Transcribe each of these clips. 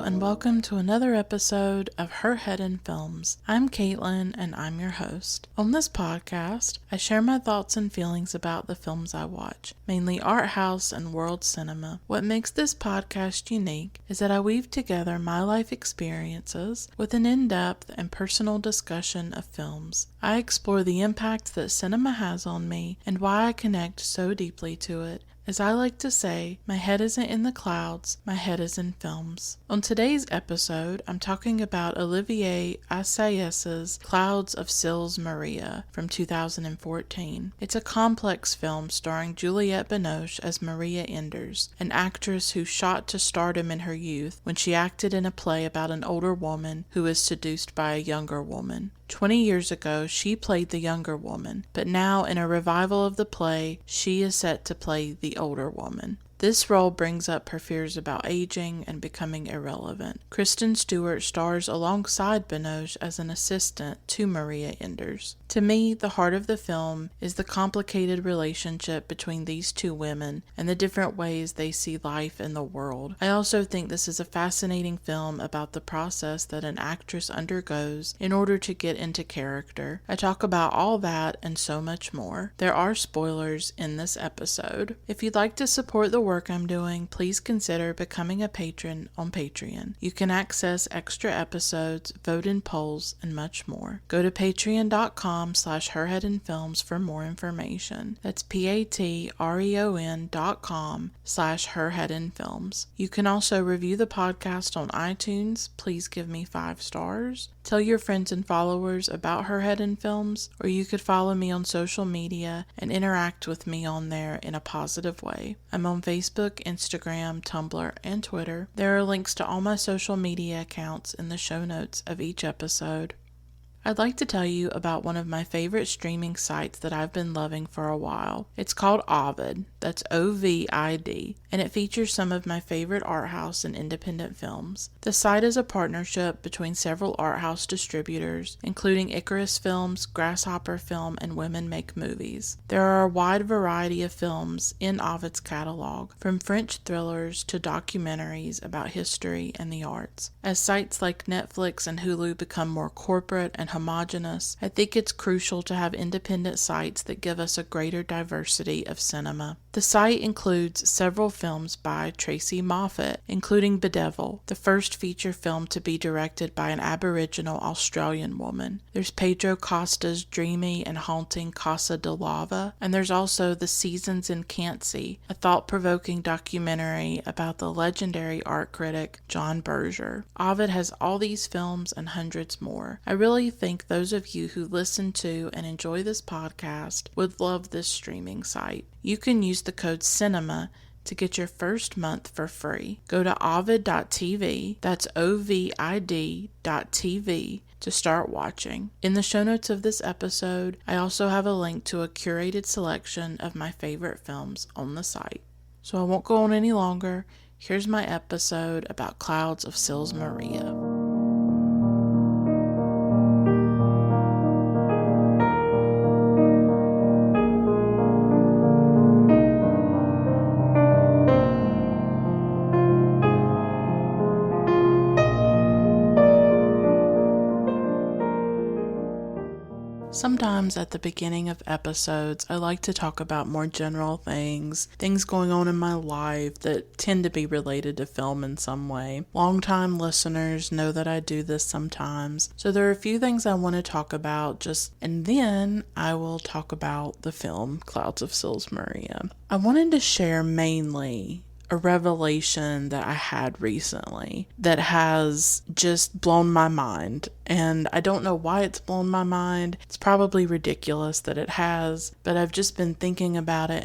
and welcome to another episode of Her Head in Films. I'm Caitlin, and I'm your host. On this podcast, I share my thoughts and feelings about the films I watch, mainly art house and world cinema. What makes this podcast unique is that I weave together my life experiences with an in-depth and personal discussion of films. I explore the impact that cinema has on me and why I connect so deeply to it. As I like to say, my head isn't in the clouds, my head is in films. On today's episode, I'm talking about Olivier Assayas' Clouds of Sils Maria from 2014. It's a complex film starring Juliette Binoche as Maria Enders, an actress who shot to stardom in her youth when she acted in a play about an older woman who is seduced by a younger woman. 20 years ago, she played the younger woman, but now in a revival of the play, she is set to play the older woman. This role brings up her fears about aging and becoming irrelevant. Kristen Stewart stars alongside Binoche as an assistant to Maria Enders. To me, the heart of the film is the complicated relationship between these two women and the different ways they see life and the world. I also think this is a fascinating film about the process that an actress undergoes in order to get into character. I talk about all that and so much more. There are spoilers in this episode. If you'd like to support the work I'm doing, please consider becoming a patron on Patreon. You can access extra episodes, vote in polls, and much more. Go to patreon.com/herheadinfilms for more information. That's patreon.com/herheadinfilms. You can also review the podcast on iTunes. Please give me 5 stars. Tell your friends and followers about Her Head in Films, or you could follow me on social media and interact with me on there in a positive way. I'm on Facebook, Instagram, Tumblr, and Twitter. There are links to all my social media accounts in the show notes of each episode. I'd like to tell you about one of my favorite streaming sites that I've been loving for a while. It's called Ovid, that's O-V-I-D, and it features some of my favorite art house and independent films. The site is a partnership between several art house distributors, including Icarus Films, Grasshopper Film, and Women Make Movies. There are a wide variety of films in Ovid's catalog, from French thrillers to documentaries about history and the arts. As sites like Netflix and Hulu become more corporate and homogenous, I think it's crucial to have independent sites that give us a greater diversity of cinema. The site includes several films by Tracy Moffat, including Bedevil, the first feature film to be directed by an Aboriginal Australian woman. There's Pedro Costa's dreamy and haunting Casa de Lava, and there's also The Seasons in Cansey, a thought-provoking documentary about the legendary art critic John Berger. Ovid has all these films and hundreds more. I really think those of you who listen to and enjoy this podcast would love this streaming site. You can use the code CINEMA to get your first month for free. Go to ovid.tv, that's ovid.tv, to start watching. In the show notes of this episode, I also have a link to a curated selection of my favorite films on the site. So I won't go on any longer. Here's my episode about Clouds of Sils Maria. Sometimes at the beginning of episodes, I like to talk about more general things going on in my life that tend to be related to film in some way. Longtime listeners know that I do this sometimes. So there are a few things I want to talk about and then I will talk about the film Clouds of Sils Maria. I wanted to share mainly a revelation that I had recently that has just blown my mind. And I don't know why it's blown my mind. It's probably ridiculous that it has, but I've just been thinking about it.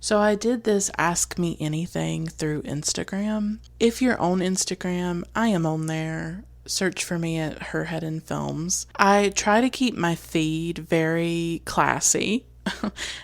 So I did this Ask Me Anything through Instagram. If you're on Instagram, I am on there. Search for me at Her Head in Films. I try to keep my feed very classy.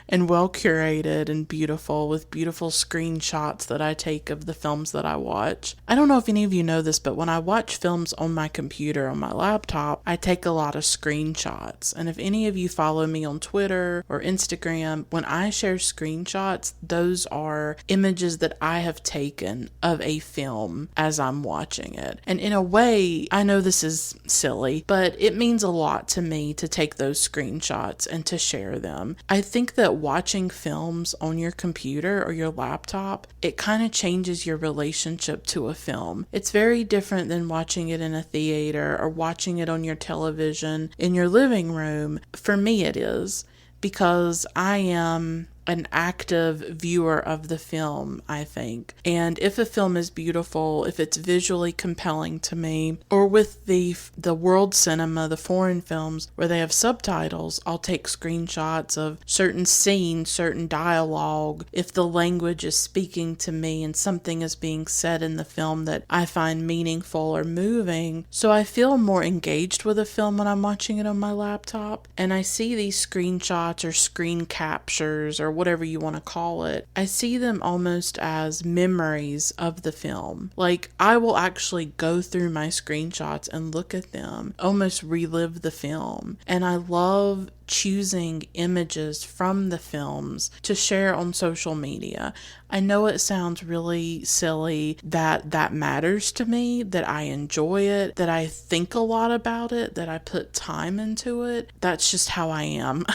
and well curated and beautiful, with beautiful screenshots that I take of the films that I watch. I don't know if any of you know this, but when I watch films on my computer, on my laptop, I take a lot of screenshots. And if any of you follow me on Twitter or Instagram, when I share screenshots, those are images that I have taken of a film as I'm watching it. And in a way, I know this is silly, but it means a lot to me to take those screenshots and to share them. I think that watching films on your computer or your laptop, it kind of changes your relationship to a film. It's very different than watching it in a theater or watching it on your television in your living room. For me, it is, because I am an active viewer of the film, I think. And if a film is beautiful, if it's visually compelling to me, or with the world cinema, the foreign films where they have subtitles, I'll take screenshots of certain scenes, certain dialogue, if the language is speaking to me and something is being said in the film that I find meaningful or moving. So I feel more engaged with a film when I'm watching it on my laptop, and I see these screenshots or screen captures or whatever you want to call it. I see them almost as memories of the film. Like, I will actually go through my screenshots and look at them, almost relive the film. And I love choosing images from the films to share on social media. I know it sounds really silly that matters to me, that I enjoy it, that I think a lot about it, that I put time into it. That's just how I am.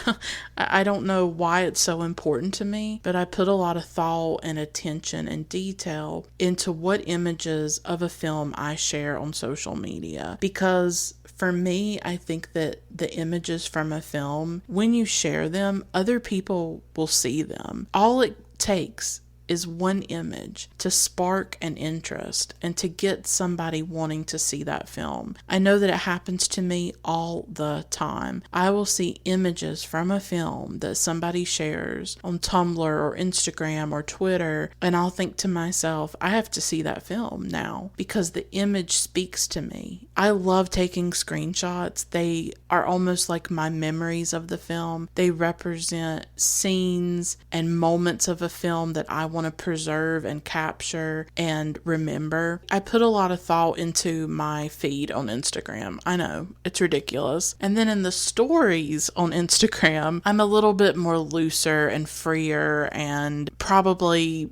I don't know why it's so important to me, but I put a lot of thought and attention and detail into what images of a film I share on social media, because for me, I think that the images from a film, when you share them, other people will see them. All it takes is one image to spark an interest and to get somebody wanting to see that film. I know that it happens to me all the time. I will see images from a film that somebody shares on Tumblr or Instagram or Twitter, and I'll think to myself, I have to see that film now because the image speaks to me. I love taking screenshots. They are almost like my memories of the film. They represent scenes and moments of a film that I want to preserve and capture and remember. I put a lot of thought into my feed on Instagram. I know, it's ridiculous. And then in the stories on Instagram, I'm a little bit more looser and freer and probably,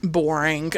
boring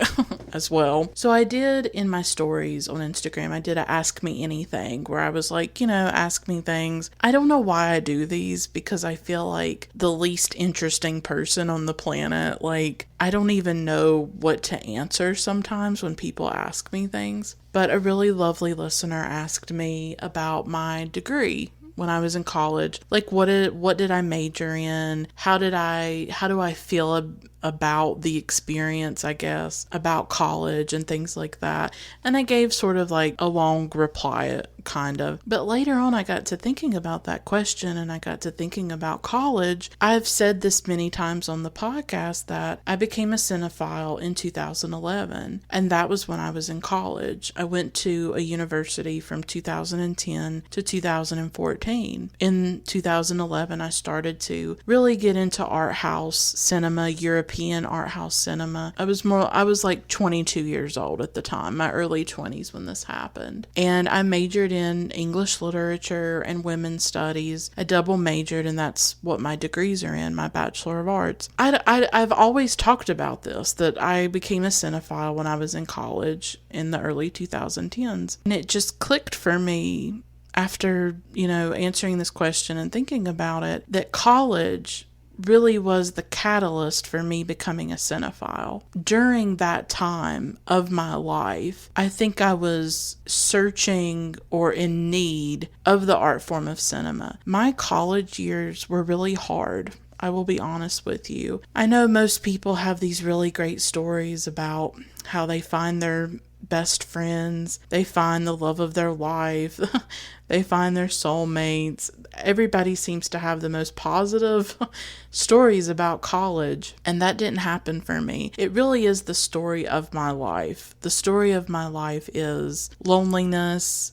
as well. So I did in my stories on Instagram, I did a Ask Me Anything where I was like, ask me things. I don't know why I do these, because I feel like the least interesting person on the planet. Like, I don't even know what to answer sometimes when people ask me things. But a really lovely listener asked me about my degree when I was in college. Like, what did I major in? How do I feel about the experience, I guess, about college and things like that. And I gave sort of like a long reply, kind of. But later on, I got to thinking about that question, and I got to thinking about college. I've said this many times on the podcast that I became a cinephile in 2011, and that was when I was in college. I went to a university from 2010 to 2014. In 2011, I started to really get into art house cinema, European art house cinema. I was like 22 years old at the time, my early 20s when this happened. And I majored in English literature and women's studies. I double majored, and that's what my degrees are in, my Bachelor of Arts. I've always talked about this, that I became a cinephile when I was in college in the early 2010s. And it just clicked for me after, answering this question and thinking about it, that college really was the catalyst for me becoming a cinephile. During that time of my life, I think I was searching or in need of the art form of cinema. My college years were really hard. I will be honest with you. I know most people have these really great stories about how they find their best friends, they find the love of their life, they find their soulmates. Everybody seems to have the most positive stories about college, and that didn't happen for me. It really is the story of my life. The story of my life is loneliness,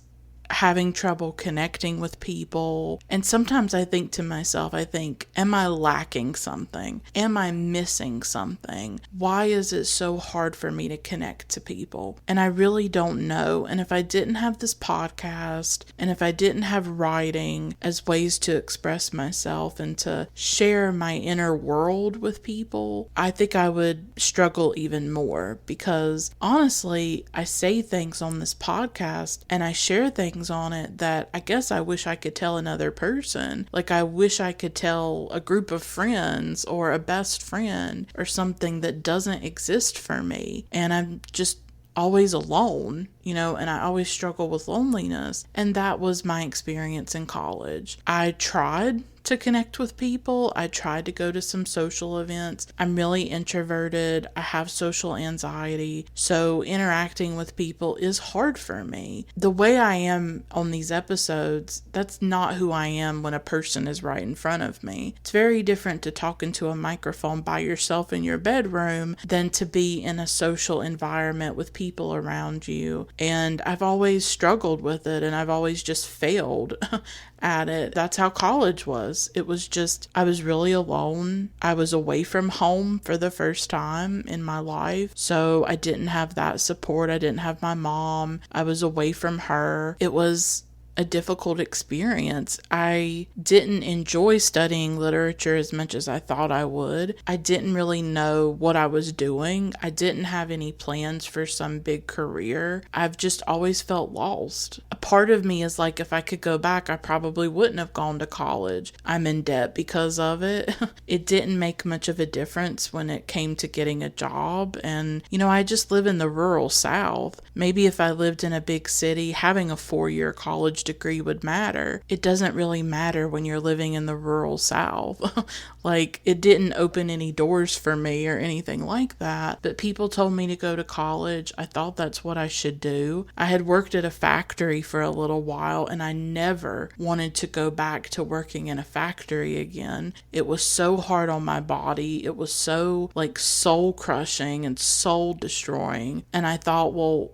having trouble connecting with people. And sometimes I think to myself, am I lacking something? Am I missing something? Why is it so hard for me to connect to people? And I really don't know. And if I didn't have this podcast, and if I didn't have writing as ways to express myself and to share my inner world with people, I think I would struggle even more, because honestly, I say things on this podcast and I share things on it that I guess I wish I could tell another person. Like, I wish I could tell a group of friends or a best friend or something that doesn't exist for me. And I'm just always alone, and I always struggle with loneliness. And that was my experience in college. I tried to connect with people. I tried to go to some social events. I'm really introverted. I have social anxiety. So interacting with people is hard for me. The way I am on these episodes, that's not who I am when a person is right in front of me. It's very different to talk into a microphone by yourself in your bedroom than to be in a social environment with people around you. And I've always struggled with it, and I've always just failed at it. That's how college was. It was just, I was really alone. I was away from home for the first time in my life. So I didn't have that support. I didn't have my mom. I was away from her. It was a difficult experience. I didn't enjoy studying literature as much as I thought I would. I didn't really know what I was doing. I didn't have any plans for some big career. I've just always felt lost. A part of me is like, if I could go back, I probably wouldn't have gone to college. I'm in debt because of it. It didn't make much of a difference when it came to getting a job. And, I just live in the rural South. Maybe if I lived in a big city, having a 4-year college degree would matter. It doesn't really matter when you're living in the rural South. Like, it didn't open any doors for me or anything like that. But people told me to go to college. I thought that's what I should do. I had worked at a factory for a little while, and I never wanted to go back to working in a factory again. It was so hard on my body. It was so soul crushing and soul destroying. And I thought, well,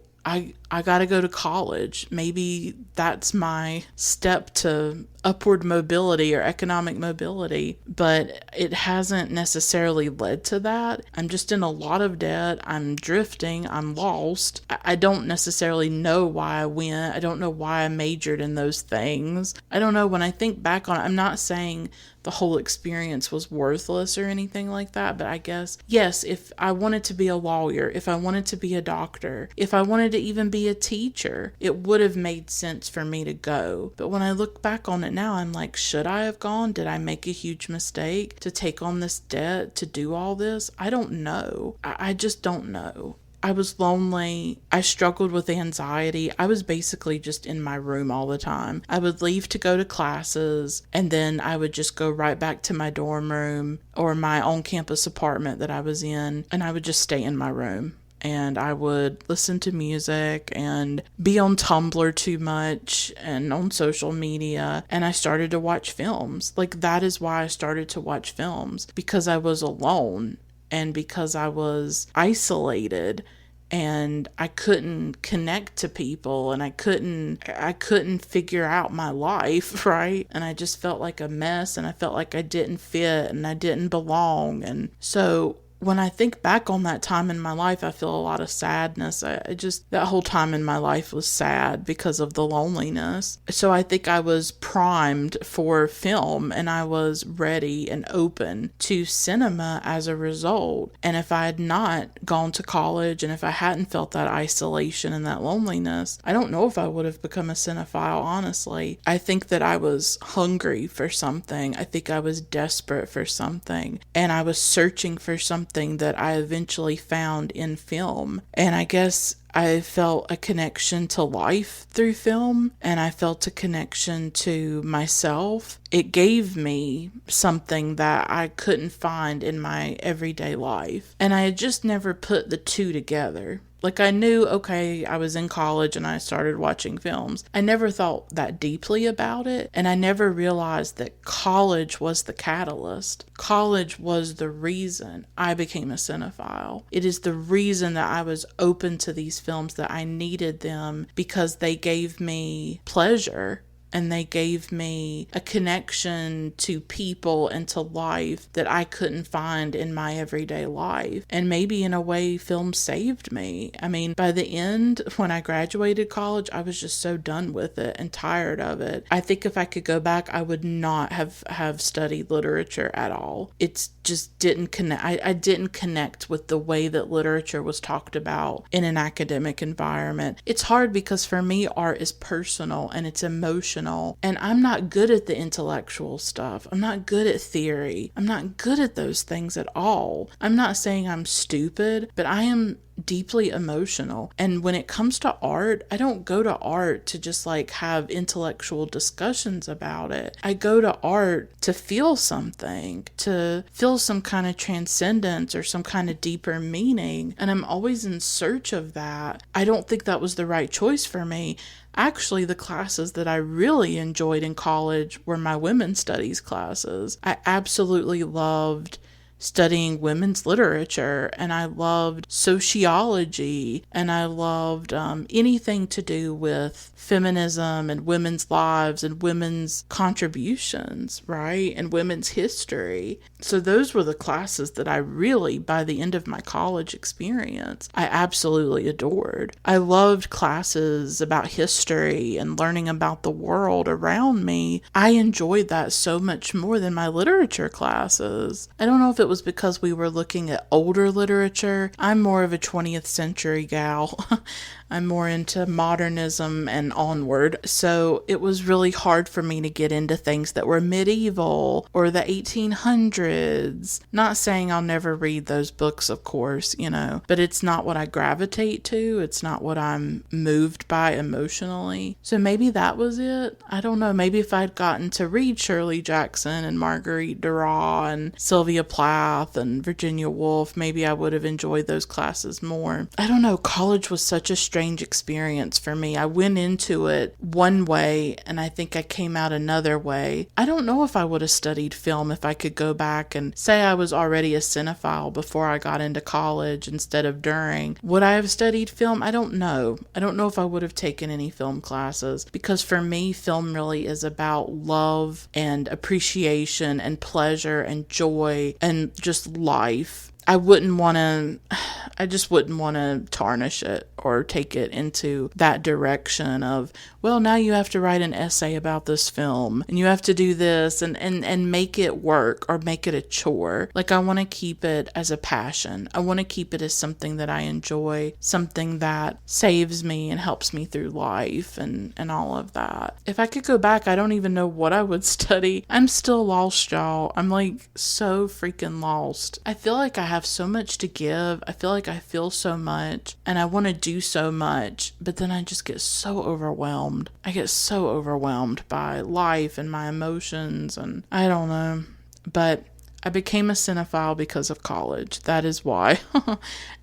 I got to go to college. Maybe that's my step to upward mobility or economic mobility, but it hasn't necessarily led to that. I'm just in a lot of debt. I'm drifting. I'm lost. I don't necessarily know why I went. I don't know why I majored in those things. I don't know. When I think back on it, I'm not saying the whole experience was worthless or anything like that, but I guess, yes, if I wanted to be a lawyer, if I wanted to be a doctor, if I wanted to even be a teacher, it would have made sense for me to go. But when I look back on it now, I'm like, should I have gone? Did I make a huge mistake to take on this debt, to do all this? I don't know. I just don't know. I was lonely. I struggled with anxiety. I was basically just in my room all the time. I would leave to go to classes, and then I would just go right back to my dorm room or my on-campus apartment that I was in, and I would just stay in my room. And I would listen to music and be on Tumblr too much and on social media. And I started to watch films. That is why I started to watch films, because I was alone. And because I was isolated and I couldn't connect to people, and I couldn't figure out my life, right? And I just felt like a mess, and I felt like I didn't fit and I didn't belong. And so when I think back on that time in my life, I feel a lot of sadness. That whole time in my life was sad because of the loneliness. So I think I was primed for film, and I was ready and open to cinema as a result. And if I had not gone to college, and if I hadn't felt that isolation and that loneliness, I don't know if I would have become a cinephile, honestly. I think that I was hungry for something. I think I was desperate for something, and I was searching for something that I eventually found in film. And I guess I felt a connection to life through film, and I felt a connection to myself. It gave me something that I couldn't find in my everyday life. And I had just never put the two together. Like, I knew, okay, I was in college and I started watching films. I never thought that deeply about it, and I never realized that college was the catalyst. College was the reason I became a cinephile. It is the reason that I was open to these films, that I needed them because they gave me pleasure. And they gave me a connection to people and to life that I couldn't find in my everyday life. And maybe in a way, film saved me. I mean, by the end, when I graduated college, I was just so done with it and tired of it. I think if I could go back, I would not have studied literature at all. It's just didn't connect. I didn't connect with the way that literature was talked about in an academic environment. It's hard because for me, art is personal and it's emotional. And I'm not good at the intellectual stuff. I'm not good at theory. I'm not good at those things at all. I'm not saying I'm stupid, but I am deeply emotional. And when it comes to art, I don't go to art to just like have intellectual discussions about it. I go to art to feel something, to feel some kind of transcendence or some kind of deeper meaning. And I'm always in search of that. I don't think that was the right choice for me. Actually, the classes that I really enjoyed in college were my women's studies classes. I absolutely loved studying women's literature, and I loved sociology, and I loved anything to do with feminism and women's lives and women's contributions, right? And women's history. So those were the classes that I really, by the end of my college experience, I absolutely adored. I loved classes about history and learning about the world around me. I enjoyed that so much more than my literature classes. I don't know if it was because we were looking at older literature. I'm more of a 20th century gal. I'm more into modernism and onward. So it was really hard for me to get into things that were medieval or the 1800s. Not saying I'll never read those books, of course, but it's not what I gravitate to. It's not what I'm moved by emotionally. So maybe that was it. I don't know. Maybe if I'd gotten to read Shirley Jackson and Marguerite Duras and Sylvia Plath and Virginia Woolf, maybe I would have enjoyed those classes more. I don't know. College was such a strange experience for me. I went into it one way and I think I came out another way. I don't know if I would have studied film if I could go back and say I was already a cinephile before I got into college instead of during. Would I have studied film? I don't know. I don't know if I would have taken any film classes, because for me, film really is about love and appreciation and pleasure and joy and just life. I just wouldn't want to tarnish it or take it into that direction of, well, now you have to write an essay about this film and you have to do this and make it work or make it a chore. Like, I want to keep it as a passion. I want to keep it as something that I enjoy, something that saves me and helps me through life and all of that. If I could go back, I don't even know what I would study. I'm still lost, y'all. I'm like so freaking lost. I feel like I have so much to give. I feel like I feel so much and I want to do so much, but then I just get so overwhelmed. I get so overwhelmed by life and my emotions, and I don't know. But I became a cinephile because of college. That is why.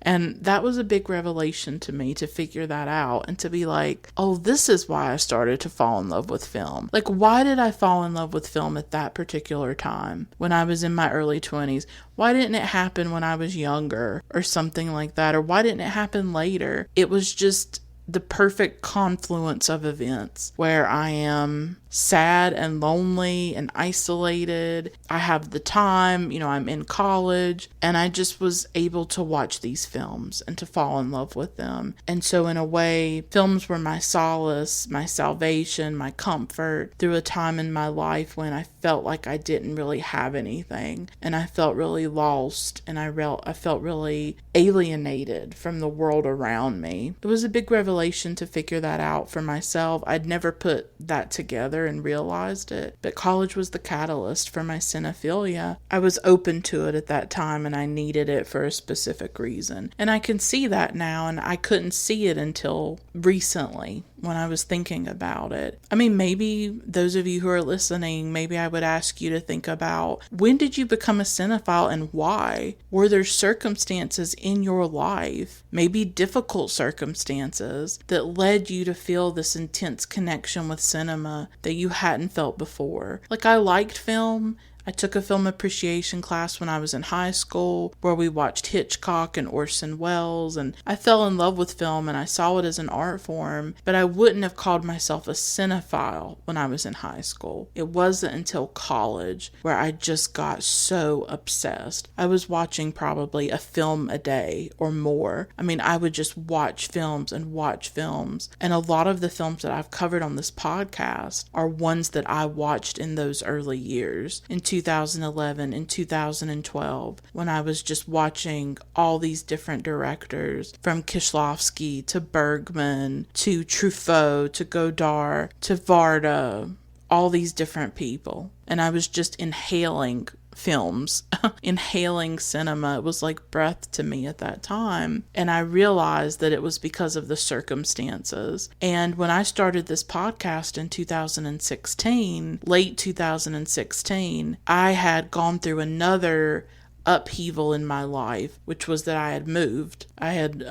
And that was a big revelation to me, to figure that out and to be like, oh, this is why I started to fall in love with film. Like, why did I fall in love with film at that particular time when I was in my early 20s? Why didn't it happen when I was younger or something like that? Or why didn't it happen later? It was just the perfect confluence of events where I am sad and lonely and isolated. I have the time, I'm in college, and I just was able to watch these films and to fall in love with them. And so in a way, films were my solace, my salvation, my comfort through a time in my life when I felt like I didn't really have anything, and I felt really lost, and I felt really alienated from the world around me. It was a big revelation to figure that out for myself. I'd never put that together and realized it, but college was the catalyst for my cinephilia. I was open to it at that time, and I needed it for a specific reason, and I can see that now, and I couldn't see it until recently. when I was thinking about it. I mean, maybe those of you who are listening, maybe I would ask you to think about, when did you become a cinephile and why? Were there circumstances in your life, maybe difficult circumstances, that led you to feel this intense connection with cinema that you hadn't felt before? Like, I liked film. I took a film appreciation class when I was in high school where we watched Hitchcock and Orson Welles, and I fell in love with film and I saw it as an art form, but I wouldn't have called myself a cinephile when I was in high school. It wasn't until college where I just got so obsessed. I was watching probably a film a day or more. I mean, I would just watch films and watch films, and a lot of the films that I've covered on this podcast are ones that I watched in those early years. In 2011 and 2012, when I was just watching all these different directors, from Kieślowski to Bergman to Truffaut to Godard to Varda, all these different people. And I was just inhaling films, inhaling cinema. It was like breath to me at that time. And I realized that it was because of the circumstances. And when I started this podcast in 2016, late 2016, I had gone through another upheaval in my life, which was that I had moved. I had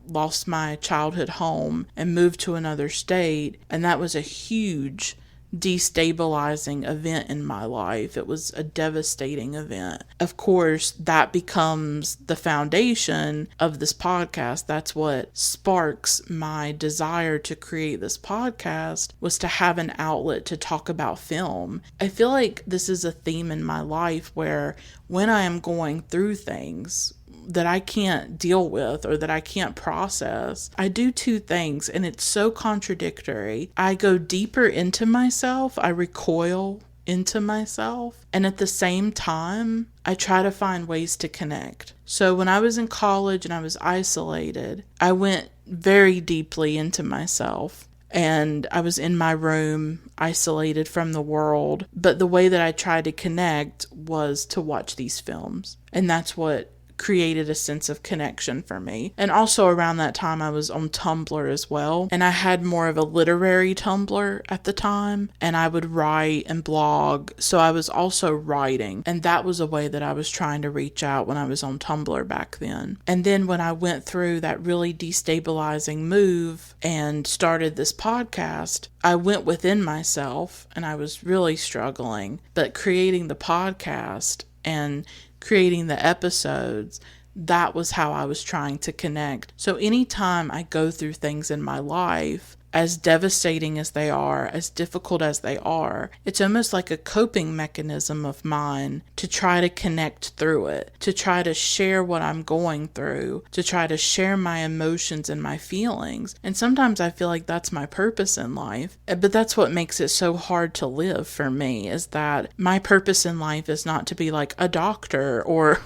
lost my childhood home and moved to another state. And that was a huge destabilizing event in my life. It was a devastating event. Of course, that becomes the foundation of this podcast. That's what sparks my desire to create this podcast, was to have an outlet to talk about film. I feel like this is a theme in my life where when I am going through things that I can't deal with or that I can't process, I do two things, and it's so contradictory. I go deeper into myself, I recoil into myself, and at the same time, I try to find ways to connect. So when I was in college and I was isolated, I went very deeply into myself. And I was in my room, isolated from the world. But the way that I tried to connect was to watch these films. And that's what created a sense of connection for me. And also around that time I was on Tumblr as well, and I had more of a literary Tumblr at the time, and I would write and blog, so I was also writing, and that was a way that I was trying to reach out when I was on Tumblr back then. And then when I went through that really destabilizing move and started this podcast, I went within myself and I was really struggling, but creating the podcast and creating the episodes, that was how I was trying to connect. So anytime I go through things in my life, as devastating as they are, as difficult as they are, it's almost like a coping mechanism of mine to try to connect through it, to try to share what I'm going through, to try to share my emotions and my feelings. And sometimes I feel like that's my purpose in life. But that's what makes it so hard to live for me, is that my purpose in life is not to be like a doctor or,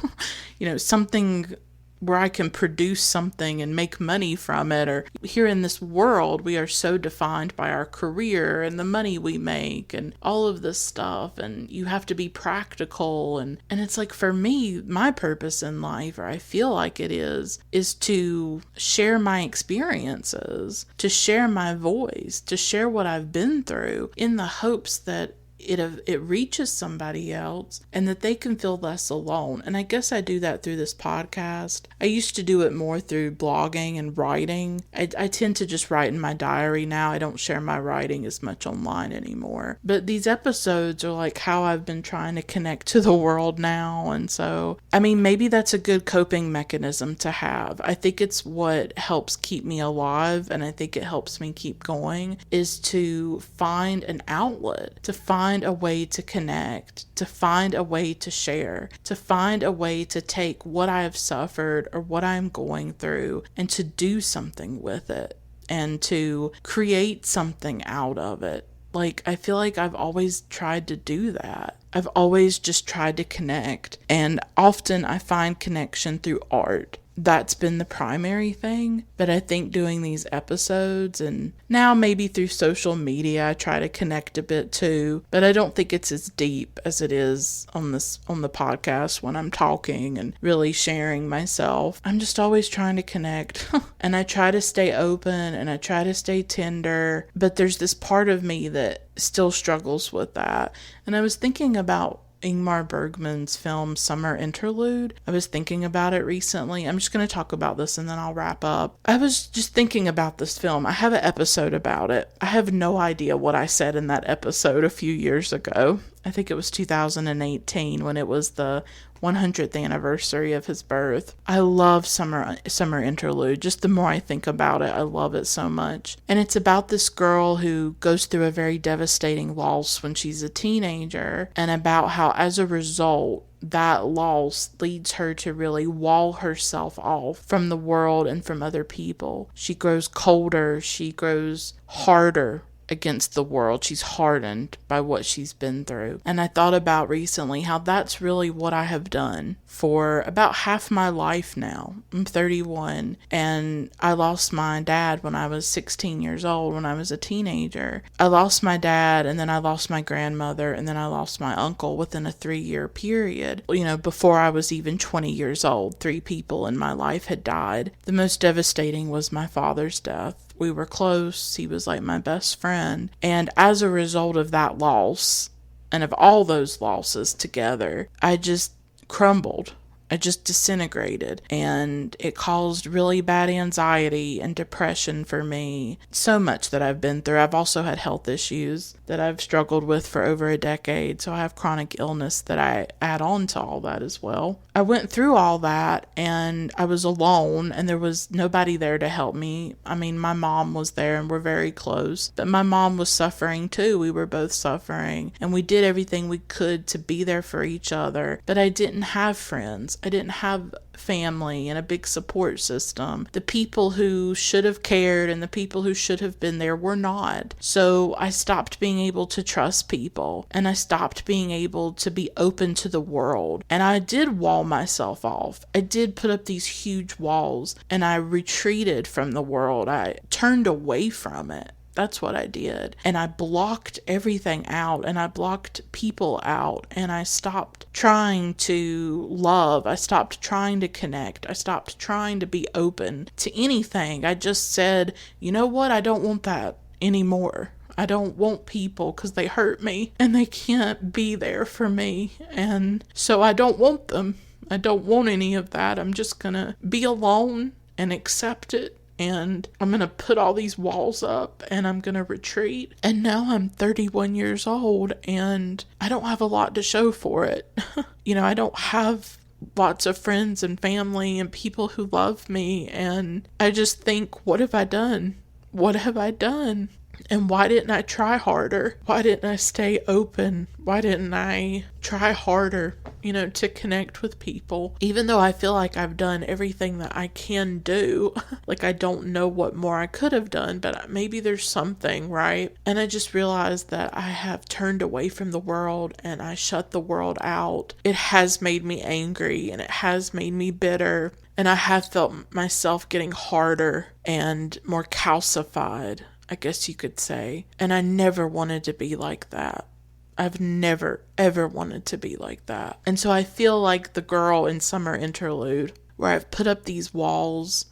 something where I can produce something and make money from it. Or here in this world, we are so defined by our career and the money we make and all of this stuff, and you have to be practical. And it's like, for me, my purpose in life, or I feel like it is to share my experiences, to share my voice, to share what I've been through, in the hopes that it reaches somebody else and that they can feel less alone. And I guess I do that through this podcast. I used to do it more through blogging and writing. I tend to just write in my diary now. I don't share my writing as much online anymore. But these episodes are like how I've been trying to connect to the world now. And so, maybe that's a good coping mechanism to have. I think it's what helps keep me alive, and I think it helps me keep going, is to find an outlet, to find a way to connect, to find a way to share, to find a way to take what I have suffered or what I'm going through and to do something with it and to create something out of it. Like, I feel like I've always tried to do that. I've always just tried to connect, and often I find connection through art. that's been the primary thing. But I think doing these episodes, and now maybe through social media, I try to connect a bit too, but I don't think it's as deep as it is on the podcast when I'm talking and really sharing myself. I'm just always trying to connect and I try to stay open and I try to stay tender, but there's this part of me that still struggles with that. And I was thinking about Ingmar Bergman's film Summer Interlude. I was thinking about it recently. I'm just going to talk about this and then I'll wrap up. I was just thinking about this film. I have an episode about it. I have no idea what I said in that episode a few years ago. I think it was 2018 when it was the 100th anniversary of his birth. I love Summer Interlude. Just the more I think about it, I love it so much. And it's about this girl who goes through a very devastating loss when she's a teenager, and about how as a result, that loss leads her to really wall herself off from the world and from other people. She grows colder, she grows harder against the world. She's hardened by what she's been through. And I thought about recently how that's really what I have done for about half my life now. I'm 31 and I lost my dad when I was 16 years old, when I was a teenager. I lost my dad, and then I lost my grandmother, and then I lost my uncle within a 3-year period. Before I was even 20 years old, 3 people in my life had died. The most devastating was my father's death. We were close. He was like my best friend. And as a result of that loss, and of all those losses together, I just crumbled. I just disintegrated, and it caused really bad anxiety and depression for me. So much that I've been through. I've also had health issues that I've struggled with for over a decade, so I have chronic illness that I add on to all that as well. I went through all that, and I was alone, and there was nobody there to help me. I mean, my mom was there, and we're very close, but my mom was suffering too. We were both suffering, and we did everything we could to be there for each other, but I didn't have friends. I didn't have family and a big support system. The people who should have cared and the people who should have been there were not. So I stopped being able to trust people, and I stopped being able to be open to the world. And I did wall myself off. I did put up these huge walls, and I retreated from the world. I turned away from it. That's what I did. And I blocked everything out, and I blocked people out, and I stopped trying to love. I stopped trying to connect. I stopped trying to be open to anything. I just said, you know what? I don't want that anymore. I don't want people because they hurt me and they can't be there for me. And so I don't want them. I don't want any of that. I'm just going to be alone and accept it. And I'm going to put all these walls up and I'm going to retreat. And now I'm 31 years old and I don't have a lot to show for it. I don't have lots of friends and family and people who love me. And I just think, what have I done? What have I done? And why didn't I try harder? Why didn't I stay open? Why didn't I try harder, to connect with people? Even though I feel like I've done everything that I can do, like I don't know what more I could have done, but maybe there's something, right? And I just realized that I have turned away from the world and I shut the world out. It has made me angry and it has made me bitter. And I have felt myself getting harder and more calcified, I guess you could say. And I never wanted to be like that. I've never, ever wanted to be like that. And so I feel like the girl in Summer Interlude, where I've put up these walls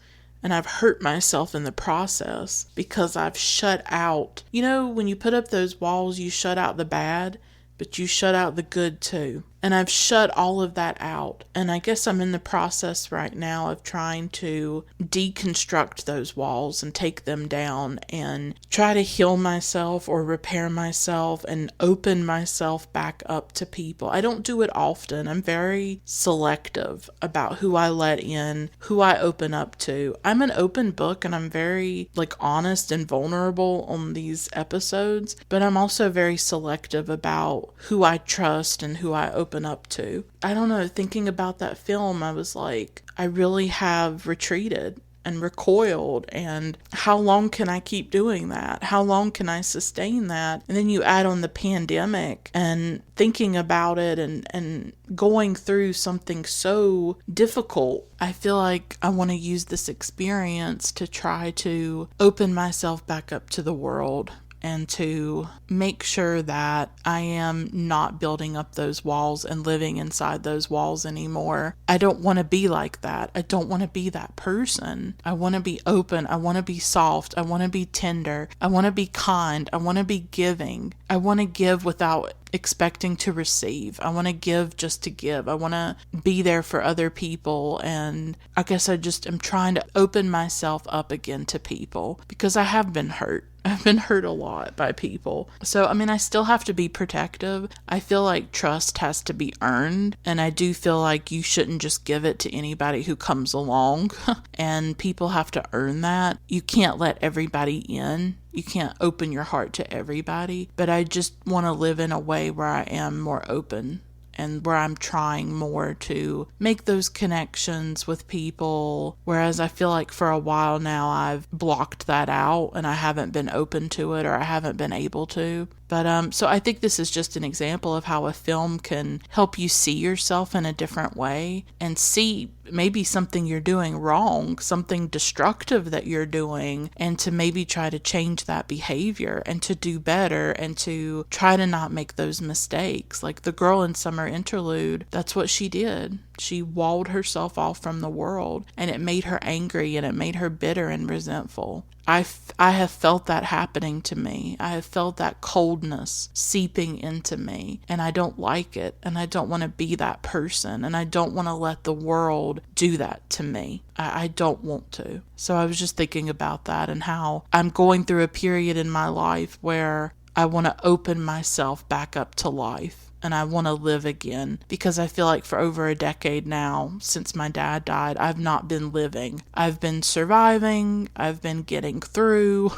and I've hurt myself in the process because I've shut out. When you put up those walls, you shut out the bad, but you shut out the good too. And I've shut all of that out. And I guess I'm in the process right now of trying to deconstruct those walls and take them down and try to heal myself or repair myself and open myself back up to people. I don't do it often. I'm very selective about who I let in, who I open up to. I'm an open book and I'm very honest and vulnerable on these episodes, but I'm also very selective about who I trust and who I open up to. I don't know, thinking about that film, I was like, I really have retreated. and recoiled, and how long can I keep doing that? How long can I sustain that? And then you add on the pandemic and thinking about it and going through something so difficult. I feel like I want to use this experience to try to open myself back up to the world and to make sure that I am not building up those walls and living inside those walls anymore. I don't want to be like that. I don't want to be that person. I want to be open. I want to be soft. I want to be tender. I want to be kind. I want to be giving. I want to give without expecting to receive. I want to give just to give. I want to be there for other people. And I guess I just am trying to open myself up again to people because I have been hurt. I've been hurt a lot by people. So, I mean, I still have to be protective. I feel like trust has to be earned. And I do feel like you shouldn't just give it to anybody who comes along. And people have to earn that. You can't let everybody in. You can't open your heart to everybody. But I just want to live in a way where I am more open and where I'm trying more to make those connections with people. Whereas I feel like for a while now I've blocked that out and I haven't been open to it, or I haven't been able to. But so I think this is just an example of how a film can help you see yourself in a different way and see maybe something you're doing wrong, something destructive that you're doing, and to maybe try to change that behavior and to do better and to try to not make those mistakes. Like the girl in Summer Interlude, that's what she did. She walled herself off from the world, and it made her angry and it made her bitter and resentful. I have felt that happening to me. I have felt that coldness seeping into me, and I don't like it, and I don't want to be that person, and I don't want to let the world do that to me. I don't want to. So I was just thinking about that and how I'm going through a period in my life where I want to open myself back up to life. And I want to live again, because I feel like for over a decade now, since my dad died, I've not been living. I've been surviving. I've been getting through.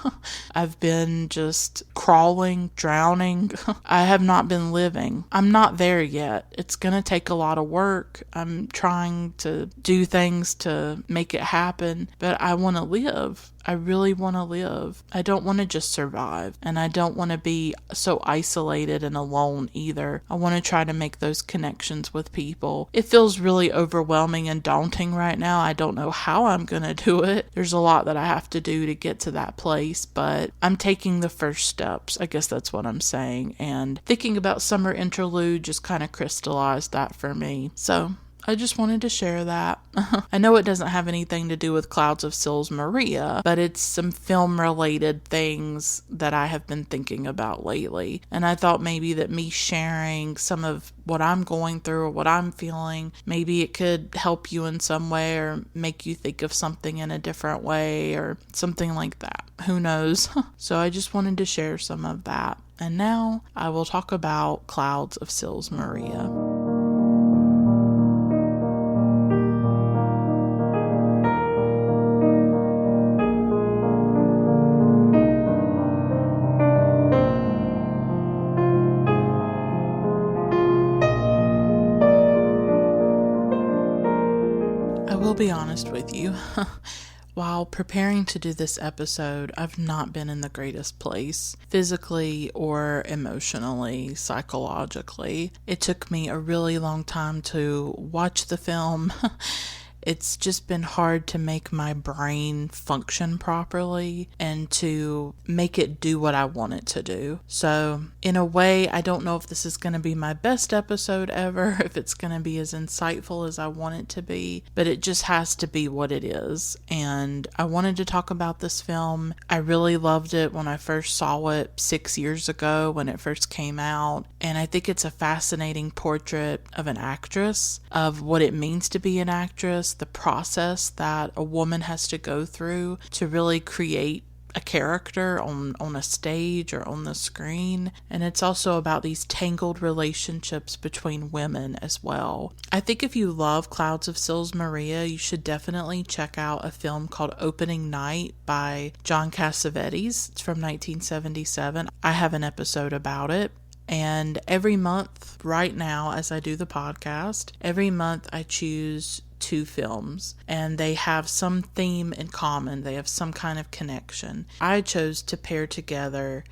I've been just crawling, drowning. I have not been living. I'm not there yet. It's going to take a lot of work. I'm trying to do things to make it happen, but I want to live. I really want to live. I don't want to just survive, and I don't want to be so isolated and alone either. I want to try to make those connections with people. It feels really overwhelming and daunting right now. I don't know how I'm going to do it. There's a lot that I have to do to get to that place, but I'm taking the first steps. I guess that's what I'm saying. And thinking about Summer Interlude just kind of crystallized that for me. So I just wanted to share that. I know it doesn't have anything to do with Clouds of Sils Maria, but it's some film-related things that I have been thinking about lately. And I thought maybe that me sharing some of what I'm going through or what I'm feeling, maybe it could help you in some way or make you think of something in a different way or something like that. Who knows? So I just wanted to share some of that. And now I will talk about Clouds of Sils Maria. I'll be honest with you. While preparing to do this episode, I've not been in the greatest place, physically or emotionally, psychologically. It took me a really long time to watch the film. It's just been hard to make my brain function properly and to make it do what I want it to do. So in a way, I don't know if this is going to be my best episode ever, if it's going to be as insightful as I want it to be, but it just has to be what it is. And I wanted to talk about this film. I really loved it when I first saw it 6 years ago when it first came out. And I think it's a fascinating portrait of an actress, of what it means to be an actress, the process that a woman has to go through to really create a character on a stage or on the screen. And it's also about these tangled relationships between women as well. I think if you love Clouds of Sils Maria, you should definitely check out a film called Opening Night by John Cassavetes. It's from 1977. I have an episode about it. And every month, right now, as I do the podcast, every month I choose two films, and they have some theme in common. They have some kind of connection. I chose to pair together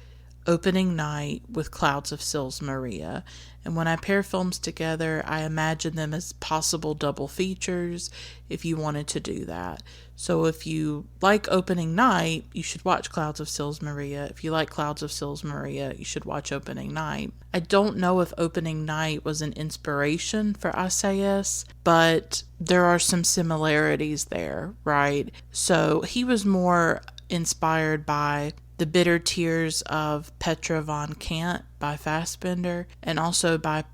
Opening Night with Clouds of Sils Maria. And when I pair films together, I imagine them as possible double features if you wanted to do that. So if you like Opening Night, you should watch Clouds of Sils Maria. If you like Clouds of Sils Maria, you should watch Opening Night. I don't know if Opening Night was an inspiration for Assayas, but there are some similarities there, right? So he was more inspired by The Bitter Tears of Petra von Kant by Fassbinder, and also by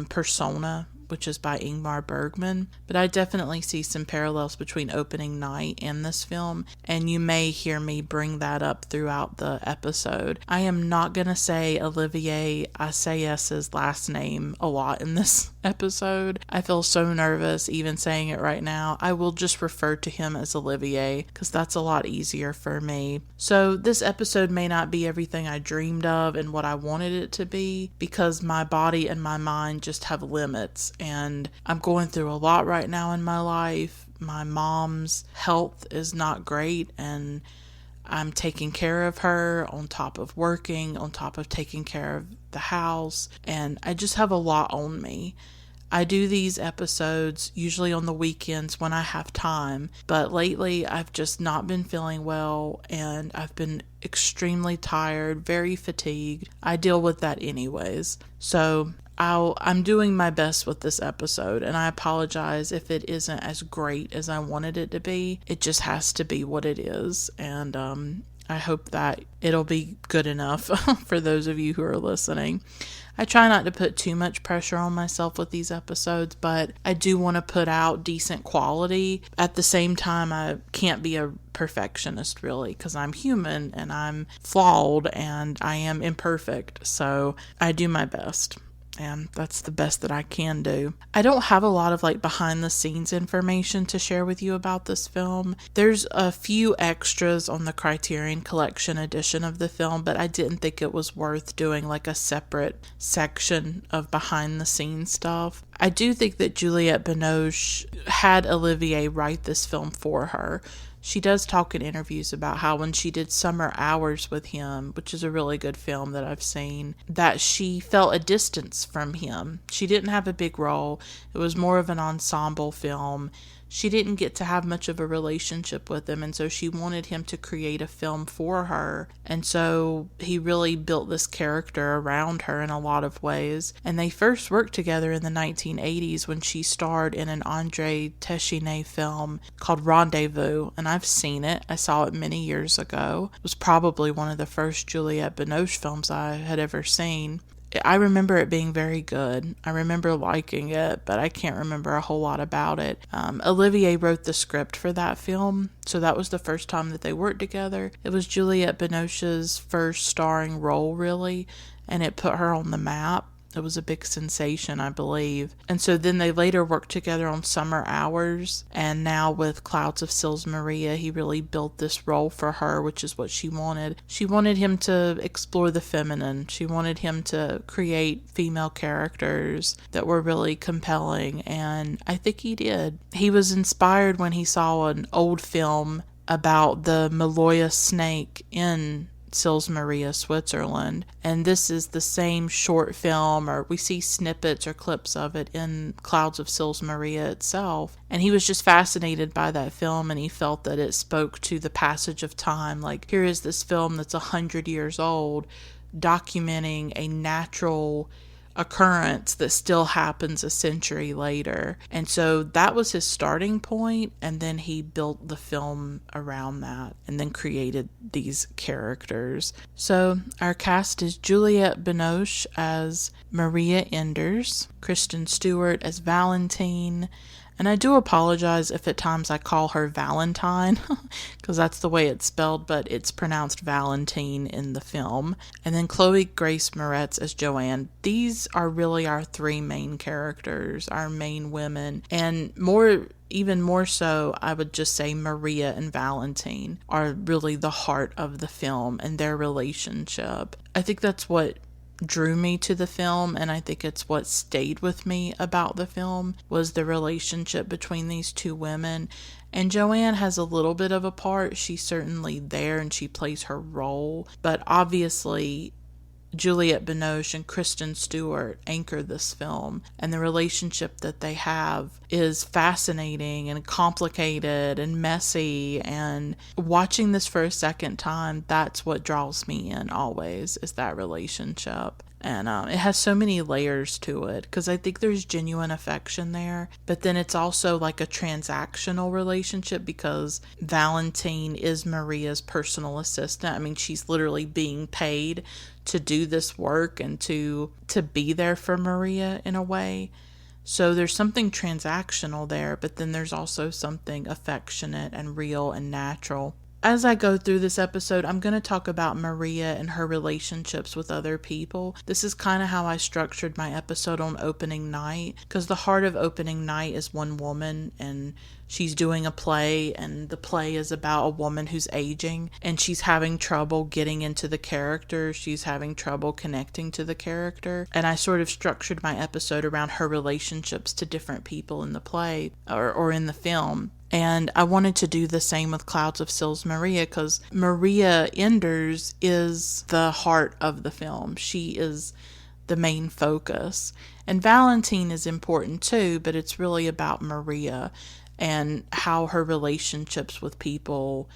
Persona, which is by Ingmar Bergman. But I definitely see some parallels between Opening Night and this film, and you may hear me bring that up throughout the episode. I am not going to say Olivier Assayas' last name a lot in this episode. I feel so nervous even saying it right now. I will just refer to him as Olivier because that's a lot easier for me. So this episode may not be everything I dreamed of and what I wanted it to be, because my body and my mind just have limits, and I'm going through a lot right now in my life. My mom's health is not great, and I'm taking care of her on top of working, on top of taking care of the house, and I just have a lot on me. I do these episodes usually on the weekends when I have time, but lately I've just not been feeling well, and I've been extremely tired, very fatigued. I deal with that anyways. So I'm doing my best with this episode, and I apologize if it isn't as great as I wanted it to be. It just has to be what it is, and I hope that it'll be good enough for those of you who are listening. I try not to put too much pressure on myself with these episodes, but I do want to put out decent quality. At the same time, I can't be a perfectionist really, because I'm human and I'm flawed and I am imperfect. So I do my best, and that's the best that I can do. I don't have a lot of behind the scenes information to share with you about this film. There's a few extras on the Criterion Collection edition of the film, but I didn't think it was worth doing a separate section of behind the scenes stuff. I do think that Juliette Binoche had Olivier write this film for her. She does talk in interviews about how when she did Summer Hours with him, which is a really good film that I've seen, that she felt a distance from him. She didn't have a big role. It was more of an ensemble film. She didn't get to have much of a relationship with him, and so she wanted him to create a film for her. And so he really built this character around her in a lot of ways. And they first worked together in the 1980s when she starred in an André Téchiné film called Rendezvous, and I've seen it. I saw it many years ago. It was probably one of the first Juliette Binoche films I had ever seen. I remember it being very good. I remember liking it, but I can't remember a whole lot about it. Olivier wrote the script for that film, so that was the first time that they worked together. It was Juliette Binoche's first starring role, really, and it put her on the map. It was a big sensation, I believe. And so then they later worked together on Summer Hours, and now with Clouds of Sils Maria, he really built this role for her, which is what she wanted. She wanted him to explore the feminine. She wanted him to create female characters that were really compelling, and I think he did. He was inspired when he saw an old film about the Maloya snake in Sils Maria, Switzerland, and this is the same short film, or we see snippets or clips of it in Clouds of Sils Maria itself, and he was just fascinated by that film, and he felt that it spoke to the passage of time. Here is this film that's 100 years old documenting a natural occurrence that still happens a century later. And so that was his starting point, and then he built the film around that and then created these characters. So our cast is Juliette Binoche as Maria Enders, Kristen Stewart as Valentine, and I do apologize if at times I call her Valentine, because that's the way it's spelled, but it's pronounced Valentine in the film. And then Chloe Grace Moretz as Joanne. These are really our three main characters, our main women. And even more so, I would just say Maria and Valentine are really the heart of the film and their relationship. I think that's what drew me to the film, and I think it's what stayed with me about the film, was the relationship between these two women. And Joanne has a little bit of a part. She's certainly there and she plays her role, but obviously Juliette Binoche and Kristen Stewart anchor this film, and the relationship that they have is fascinating and complicated and messy. And watching this for a second time, that's what draws me in always, is that relationship. And it has so many layers to it, because I think there's genuine affection there, but then it's also like a transactional relationship, because Valentine is Maria's personal assistant. I mean, she's literally being paid to do this work and to be there for Maria in a way. So there's something transactional there, but then there's also something affectionate and real and natural. As I go through this episode, I'm going to talk about Maria and her relationships with other people. This is kind of how I structured my episode on opening night, because the heart of opening night is one woman, and she's doing a play, and the play is about a woman who's aging, and she's having trouble getting into the character. She's having trouble connecting to the character. And I sort of structured my episode around her relationships to different people in the play or in the film. And I wanted to do the same with Clouds of Sils Maria, because Maria Enders is the heart of the film. She is the main focus. And Valentine is important too, but it's really about Maria and how her relationships with people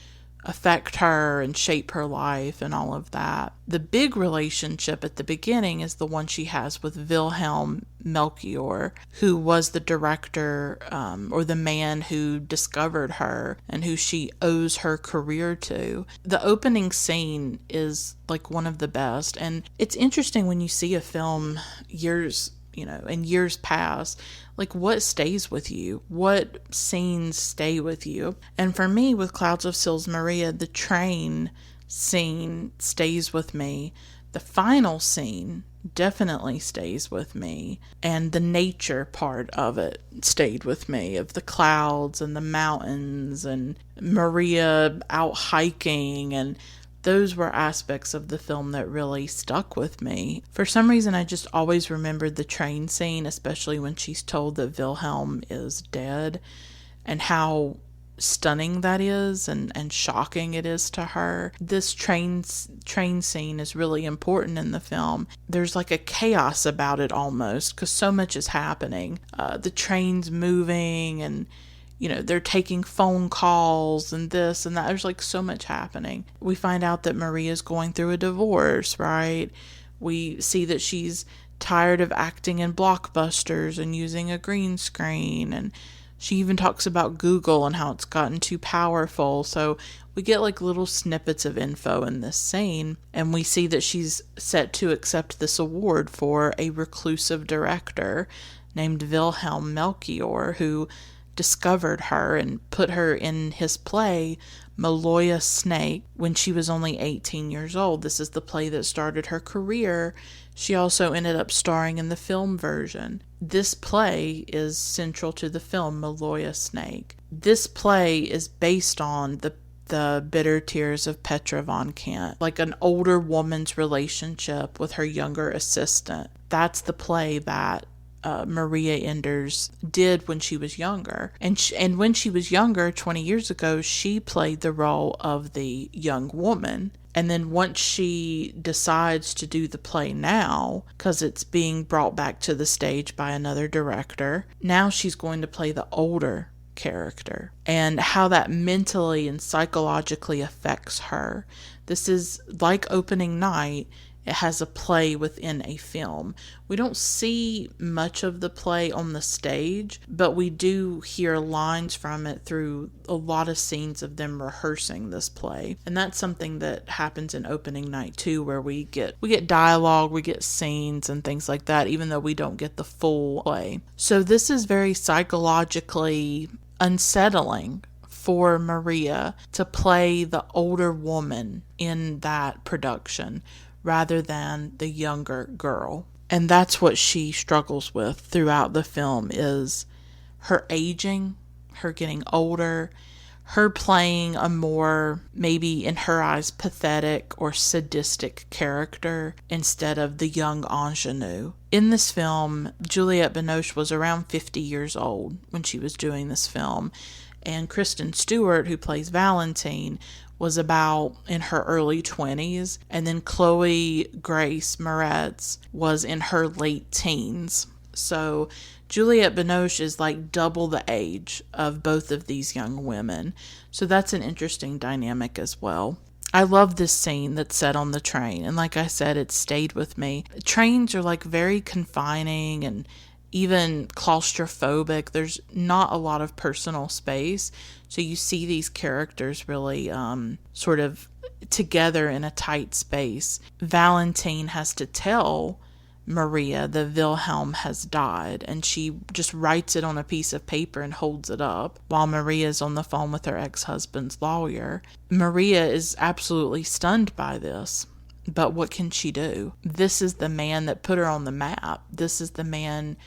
affect her and shape her life and all of that. The big relationship at the beginning is the one she has with Wilhelm Melchior, who was the director or the man who discovered her and who she owes her career to. The opening scene is like one of the best, and it's interesting when you see a film years pass, like what stays with you, what scenes stay with you. And for me, with Clouds of Sils Maria, the train scene stays with me. The final scene definitely stays with me, and the nature part of it stayed with me, of the clouds and the mountains and Maria out hiking, and those were aspects of the film that really stuck with me. For some reason, I just always remembered the train scene, especially when she's told that Wilhelm is dead, and how stunning that is and shocking it is to her. This train scene is really important in the film. There's like a chaos about it almost, because so much is happening. The train's moving, and they're taking phone calls and this and that. There's like so much happening. We find out that Maria's going through a divorce, right? We see that she's tired of acting in blockbusters and using a green screen. And she even talks about Google and how it's gotten too powerful. So we get like little snippets of info in this scene. And we see that she's set to accept this award for a reclusive director named Wilhelm Melchior, who discovered her and put her in his play Maloya Snake when she was only 18 years old. This is the play that started her career. She also ended up starring in the film version. This play is central to the film Maloya Snake. This play is based on the Bitter Tears of Petra von Kant, like an older woman's relationship with her younger assistant. That's the play that Maria Enders did when she was younger. And when she was younger, 20 years ago, she played the role of the young woman. And then once she decides to do the play now, because it's being brought back to the stage by another director, now she's going to play the older character, and how that mentally and psychologically affects her. This is like opening night. It has a play within a film. We don't see much of the play on the stage, but we do hear lines from it through a lot of scenes of them rehearsing this play. And that's something that happens in opening night too, where we get dialogue, we get scenes and things like that, even though we don't get the full play. So this is very psychologically unsettling for Maria to play the older woman in that production, rather than the younger girl. And that's what she struggles with throughout the film, is her aging, her getting older, her playing a more, maybe in her eyes, pathetic or sadistic character instead of the young ingenue. In this film, Juliette Binoche was around 50 years old when she was doing this film, and Kristen Stewart, who plays Valentine, was about in her early 20s, and then Chloe Grace Moretz was in her late teens. So Juliette Binoche is like double the age of both of these young women. So that's an interesting dynamic as well. I love this scene that's set on the train, and like I said, it stayed with me. Trains are like very confining and even claustrophobic. There's not a lot of personal space, so you see these characters really sort of together in a tight space. Valentine has to tell Maria that Wilhelm has died, and she just writes it on a piece of paper and holds it up while Maria's on the phone with her ex-husband's lawyer. Maria is absolutely stunned by this, but what can she do? This is the man that put her on the map. This is the man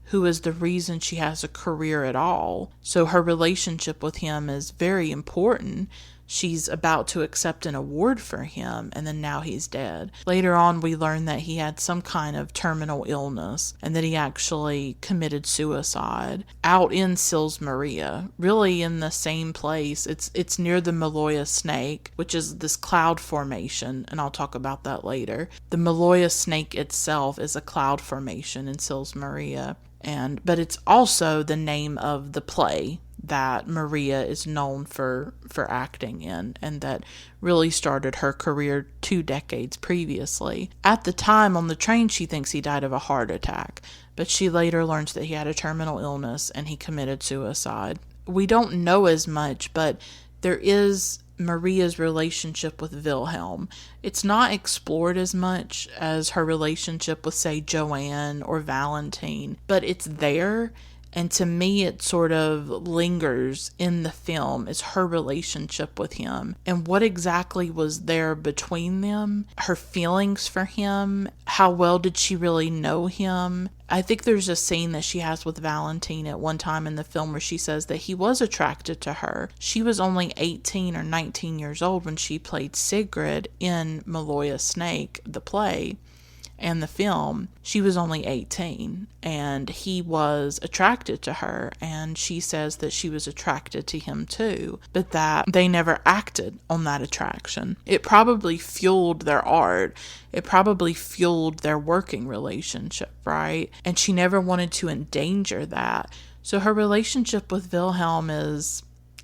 who is the reason she has a career at all. So her relationship with him is very important. She's about to accept an award for him, and then now he's dead. Later on, we learn that he had some kind of terminal illness and that he actually committed suicide out in Sils Maria, really in the same place. It's near the Maloya Snake, which is this cloud formation, and I'll talk about that later. The Maloya Snake itself is a cloud formation in Sils Maria, but it's also the name of the play that Maria is known for acting in, and that really started her career 2 decades previously. At the time on the train, she thinks he died of a heart attack, but she later learns that he had a terminal illness and he committed suicide. We don't know as much, but there is Maria's relationship with Wilhelm. It's not explored as much as her relationship with, say, Joanne or Valentine, but it's there. And to me, it sort of lingers in the film, is her relationship with him and what exactly was there between them, her feelings for him, how well did she really know him. I think there's a scene that she has with Valentine at one time in the film where she says that he was attracted to her. She was only 18 or 19 years old when she played Sigrid in Maloya Snake, the play. And the film, she was only 18, and he was attracted to her, and she says that she was attracted to him too, but that they never acted on that attraction. It probably fueled their art. It probably fueled their working relationship, right? And she never wanted to endanger that. So her relationship with Wilhelm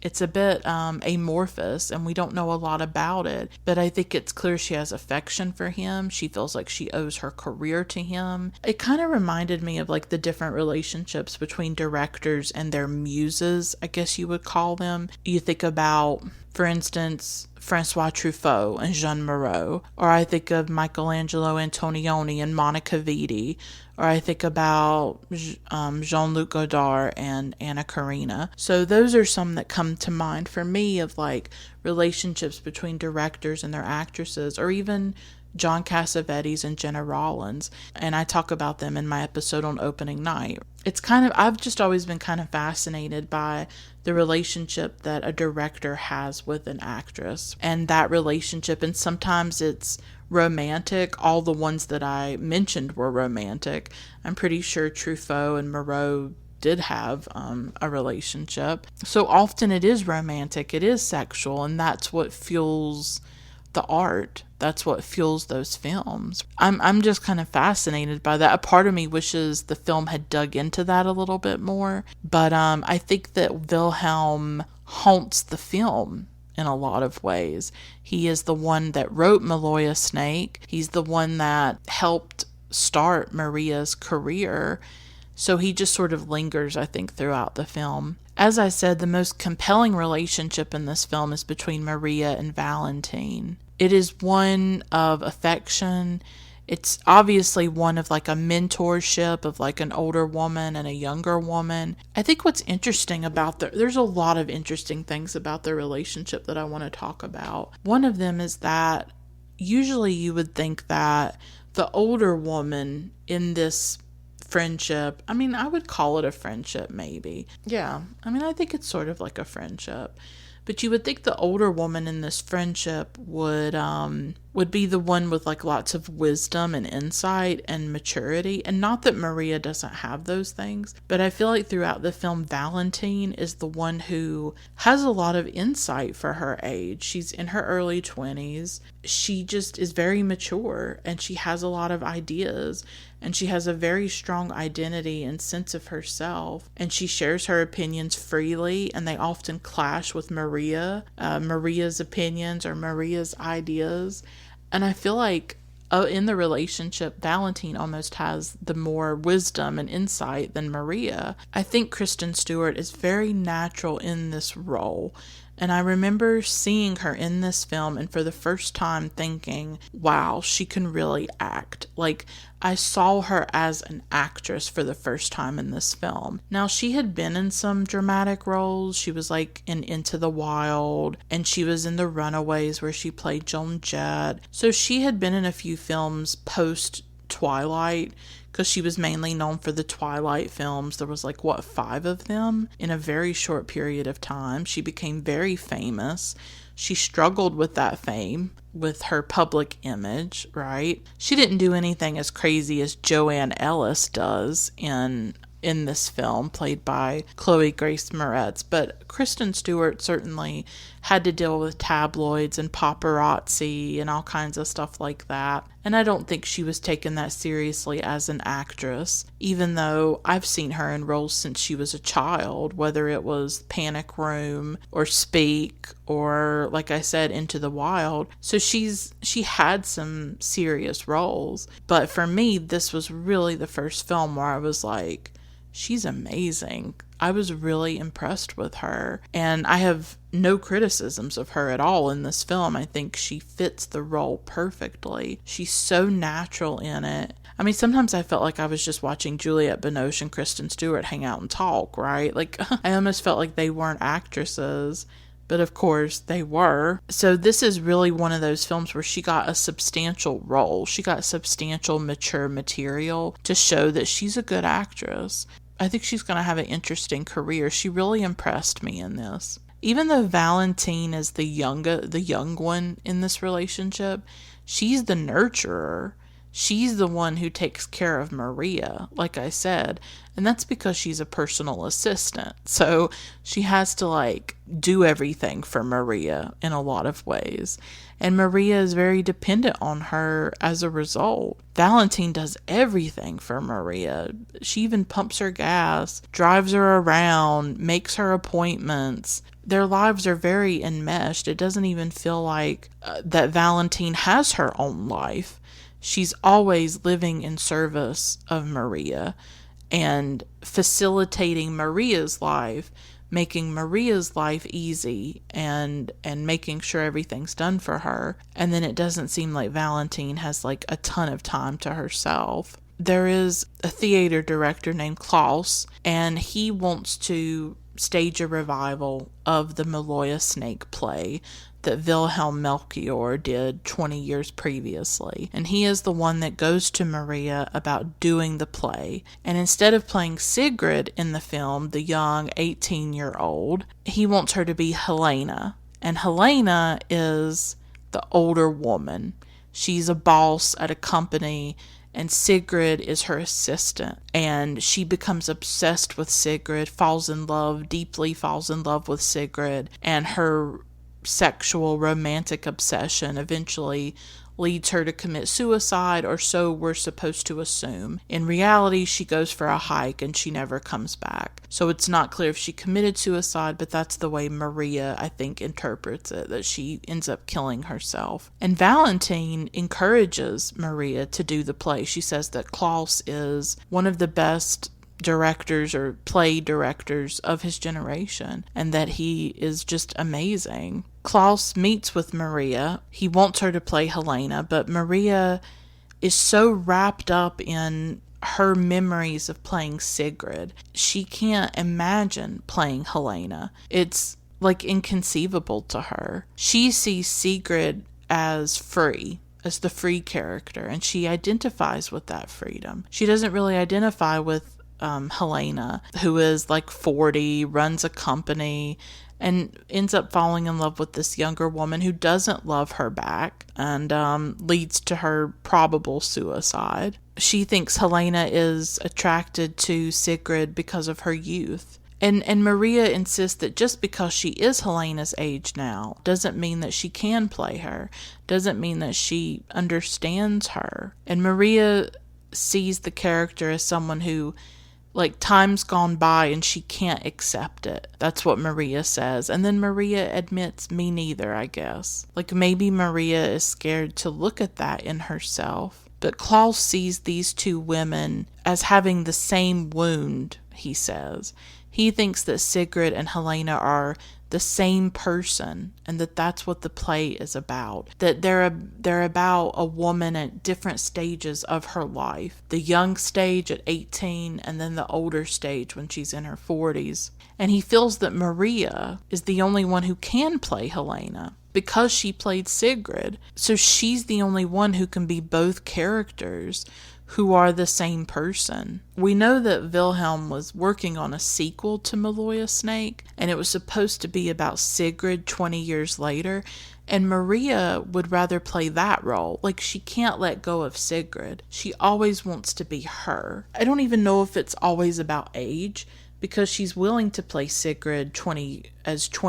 it's a bit amorphous, and we don't know a lot about it, but I think it's clear she has affection for him. She feels like she owes her career to him. It kind of reminded me of like the different relationships between directors and their muses, I guess you would call them. You think about, for instance, Francois Truffaut and Jean Moreau, or I think of Michelangelo Antonioni and Monica Vitti, or I think about Jean-Luc Godard and Anna Karina. So those are some that come to mind for me of like relationships between directors and their actresses, or even John Cassavetes and Jenna Rollins. And I talk about them in my episode on opening night. I've just always been kind of fascinated by the relationship that a director has with an actress, and that relationship, and sometimes it's romantic. All the ones that I mentioned were romantic. I'm pretty sure Truffaut and Moreau did have a relationship. So often it is romantic, it is sexual, and that's what fuels the art. That's what fuels those films. I'm just kind of fascinated by that. A part of me wishes the film had dug into that a little bit more, but I think that Wilhelm haunts the film in a lot of ways. He is the one that wrote Maloya Snake. He's the one that helped start Maria's career. So he just sort of lingers, I think, throughout the film. As I said, the most compelling relationship in this film is between Maria and Valentine. It is one of affection. It's obviously one of like a mentorship of like an older woman and a younger woman. I think what's interesting about there's a lot of interesting things about their relationship that I want to talk about. One of them is that usually you would think that the older woman in this friendship. I mean, I would call it a friendship, maybe. Yeah, I mean, I think it's sort of like a friendship. But you would think the older woman in this friendship would be the one with like lots of wisdom and insight and maturity. And not that Maria doesn't have those things, but I feel like throughout the film, Valentine is the one who has a lot of insight for her age. She's in her early 20s. She just is very mature and she has a lot of ideas. And she has a very strong identity and sense of herself. And she shares her opinions freely, and they often clash with Maria's opinions or Maria's ideas. And I feel like in the relationship, Valentine almost has the more wisdom and insight than Maria. I think Kristen Stewart is very natural in this role. And I remember seeing her in this film and for the first time thinking, wow, she can really act. Like, I saw her as an actress for the first time in this film. Now, she had been in some dramatic roles. She was like in Into the Wild, and she was in The Runaways where she played Joan Jett. So she had been in a few films post Twilight, because she was mainly known for the Twilight films. There was 5 of them in a very short period of time. She became very famous. She struggled with that fame, with her public image, right? She didn't do anything as crazy as Joanne Ellis does in this film, played by Chloe Grace Moretz, but Kristen Stewart certainly had to deal with tabloids and paparazzi and all kinds of stuff like that. And I don't think she was taken that seriously as an actress, even though I've seen her in roles since she was a child, whether it was Panic Room or Speak or, like I said, Into the Wild. So she had some serious roles. But for me, this was really the first film where I was like, she's amazing. I was really impressed with her, and I have no criticisms of her at all in this film. I think she fits the role perfectly. She's so natural in it. I mean, sometimes I felt like I was just watching Juliette Binoche and Kristen Stewart hang out and talk, right? Like, I almost felt like they weren't actresses. But of course they were. So this is really one of those films where she got a substantial role. She got substantial mature material to show that she's a good actress. I think she's going to have an interesting career. She really impressed me in this. Even though Valentine is the young one in this relationship, she's the nurturer. She's the one who takes care of Maria, like I said, and that's because she's a personal assistant. So she has to do everything for Maria in a lot of ways. And Maria is very dependent on her as a result. Valentine does everything for Maria. She even pumps her gas, drives her around, makes her appointments. Their lives are very enmeshed. It doesn't even feel like that Valentine has her own life. She's always living in service of Maria and facilitating Maria's life, making Maria's life easy and making sure everything's done for her. And then it doesn't seem like Valentine has a ton of time to herself. There is a theater director named Klaus, and he wants to stage a revival of the Maloya Snake play that Wilhelm Melchior did 20 years previously. And he is the one that goes to Maria about doing the play. And instead of playing Sigrid in the film, the young 18-year-old, he wants her to be Helena. And Helena is the older woman. She's a boss at a company, and Sigrid is her assistant. And she becomes obsessed with Sigrid, deeply falls in love with Sigrid, and her sexual romantic obsession eventually leads her to commit suicide, or so we're supposed to assume. In reality, she goes for a hike and she never comes back. So it's not clear if she committed suicide, but that's the way Maria, I think, interprets it, that she ends up killing herself. And Valentine encourages Maria to do the play. She says that Klaus is one of the best directors or play directors of his generation, and that he is just amazing. Klaus meets with Maria. He wants her to play Helena, but Maria is so wrapped up in her memories of playing Sigrid. She can't imagine playing Helena. It's inconceivable to her. She sees Sigrid as free, as the free character, and she identifies with that freedom. She doesn't really identify with Helena, who is like 40, runs a company, and ends up falling in love with this younger woman who doesn't love her back, and leads to her probable suicide. She thinks Helena is attracted to Sigrid because of her youth. And Maria insists that just because she is Helena's age now doesn't mean that she can play her, doesn't mean that she understands her. And Maria sees the character as someone who, like, time's gone by and she can't accept it. That's what Maria says. And then Maria admits, me neither, I guess. Like, maybe Maria is scared to look at that in herself. But Klaus sees these two women as having the same wound, he says. He thinks that Sigrid and Helena are the same person, and that that's what the play is about. That they're about a woman at different stages of her life. The young stage at 18, and then the older stage when she's in her 40s. And he feels that Maria is the only one who can play Helena, because she played Sigrid. So she's the only one who can be both characters who are the same person. We know that Wilhelm was working on a sequel to Maloya Snake, and it was supposed to be about Sigrid 20 years later, and Maria would rather play that role. Like, she can't let go of Sigrid. She always wants to be her. I don't even know if it's always about age, because she's willing to play Sigrid 20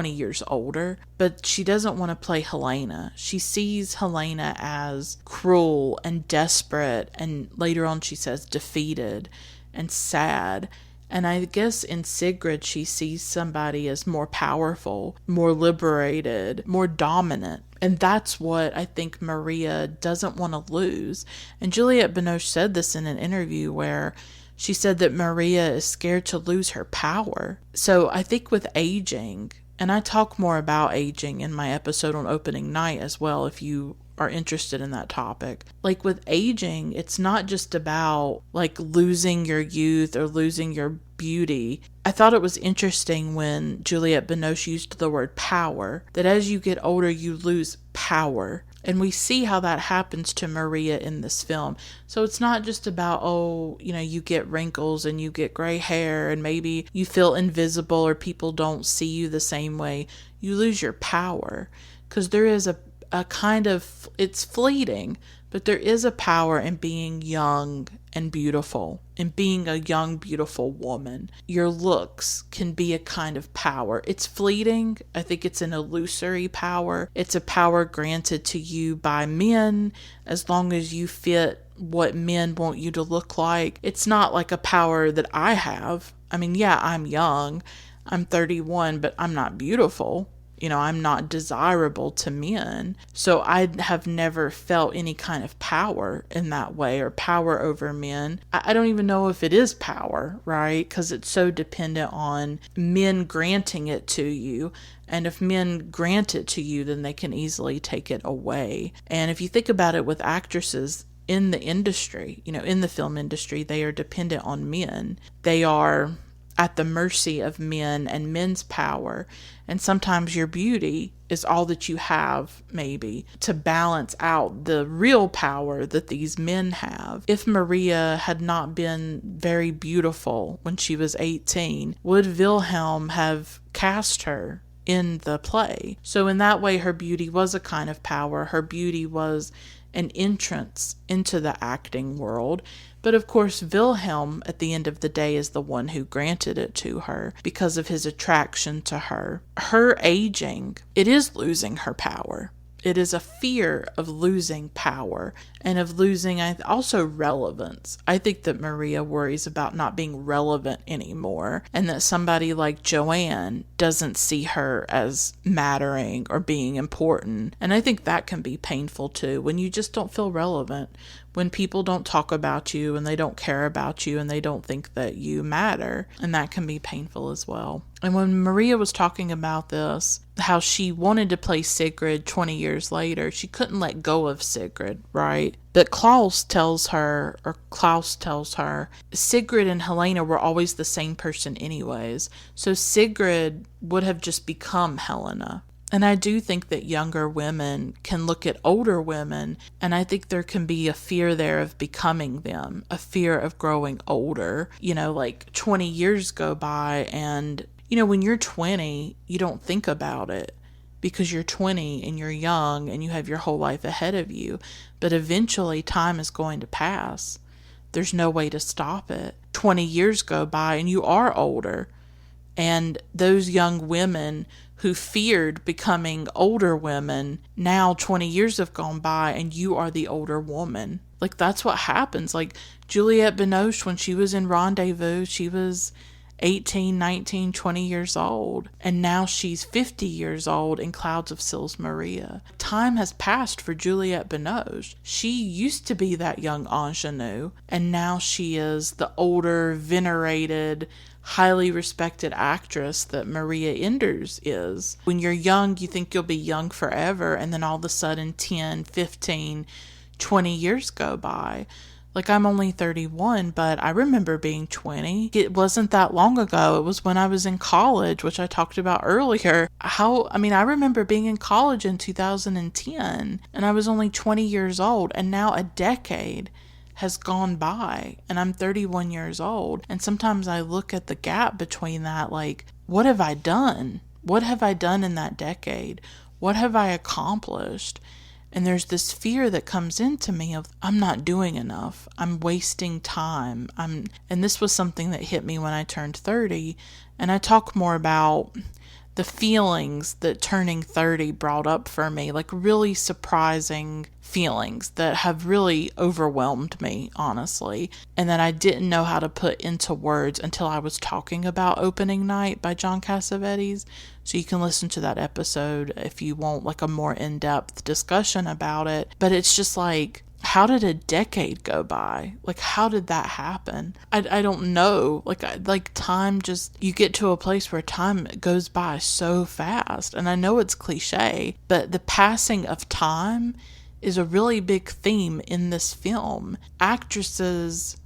years older, but she doesn't want to play Helena. She sees Helena as cruel and desperate, and later on she says defeated and sad. And I guess in Sigrid she sees somebody as more powerful, more liberated, more dominant. And that's what I think Maria doesn't want to lose. And Juliette Binoche said this in an interview where she said that Maria is scared to lose her power. So I think with aging, and I talk more about aging in my episode on opening night as well, if you are interested in that topic. Like, with aging, it's not just about like losing your youth or losing your beauty. I thought it was interesting when Juliette Binoche used the word power, that as you get older, you lose power. And we see how that happens to Maria in this film. So it's not just about, you get wrinkles and you get gray hair and maybe you feel invisible or people don't see you the same way. You lose your power, because there is a kind of, it's fleeting, but there is a power in being young and beautiful, in being a young, beautiful woman. Your looks can be a kind of power. It's fleeting. I think it's an illusory power. It's a power granted to you by men as long as you fit what men want you to look like. It's not like a power that I have. I mean, yeah, I'm young. I'm 31, but I'm not beautiful. I'm not desirable to men. So I have never felt any kind of power in that way, or power over men. I don't even know if it is power, right? Because it's so dependent on men granting it to you. And if men grant it to you, then they can easily take it away. And if you think about it with actresses in the industry, in the film industry, they are dependent on men. They are at the mercy of men and men's power. And sometimes your beauty is all that you have, maybe, to balance out the real power that these men have. If Maria had not been very beautiful when she was 18, would Wilhelm have cast her in the play? So in that way, her beauty was a kind of power. Her beauty was an entrance into the acting world. But of course, Wilhelm, at the end of the day, is the one who granted it to her because of his attraction to her. Her aging, it is losing her power. It is a fear of losing power and of losing also relevance. I think that Maria worries about not being relevant anymore, and that somebody like Joanne doesn't see her as mattering or being important. And I think that can be painful too, when you just don't feel relevant, when people don't talk about you and they don't care about you and they don't think that you matter. And that can be painful as well. And when Maria was talking about this, how she wanted to play Sigrid 20 years later, she couldn't let go of Sigrid, right? But Klaus tells her, Sigrid and Helena were always the same person anyways. So Sigrid would have just become Helena. And I do think that younger women can look at older women, and I think there can be a fear there of becoming them, a fear of growing older. Like 20 years go by, and, when you're 20, you don't think about it because you're 20 and you're young and you have your whole life ahead of you. But eventually, time is going to pass. There's no way to stop it. 20 years go by and you are older. And those young women who feared becoming older women, now 20 years have gone by and you are the older woman. Like, that's what happens. Like, Juliette Binoche, when she was in Rendezvous, she was 18, 19, 20 years old. And now she's 50 years old in Clouds of Sils Maria. Time has passed for Juliette Binoche. She used to be that young ingenue, and now she is the older, venerated, highly respected actress that Maria Enders is. When you're young, you think you'll be young forever, and then all of a sudden 10, 15, 20 years go by. Like, I'm only 31, but I remember being 20. It wasn't that long ago. It was when I was in college, which I talked about earlier. I remember being in college in 2010, and I was only 20 years old, and now a decade has gone by, and I'm 31 years old. And sometimes I look at the gap between that, like, what have I done? What have I done in that decade? What have I accomplished? And there's this fear that comes into me of, I'm not doing enough. I'm wasting time. And this was something that hit me when I turned 30. And I talk more about the feelings that turning 30 brought up for me, like really surprising feelings that have really overwhelmed me, honestly, and that I didn't know how to put into words until I was talking about Opening Night by John Cassavetes. So you can listen to that episode if you want like a more in-depth discussion about it. But it's just like, how did a decade go by? Like, how did that happen? I don't know. Like time just, you get to a place where time goes by so fast. And I know it's cliche, but the passing of time is a really big theme in this film. Actresses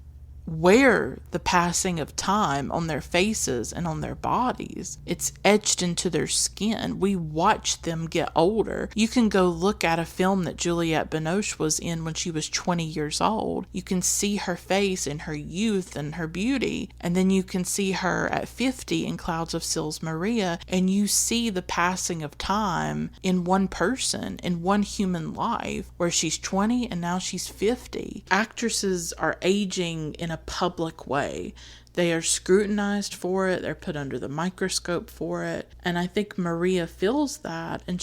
wear the passing of time on their faces and on their bodies. It's etched into their skin. We watch them get older. You can go look at a film that Juliette Binoche was in when she was 20 years old. You can see her face in her youth and her beauty, and then you can see her at 50 in Clouds of Sils Maria, and you see the passing of time in one person, in one human life, where she's 20 and now she's 50. Actresses are aging in a public way. They are scrutinized for it. They're put under the microscope for it. And I think Maria feels that. And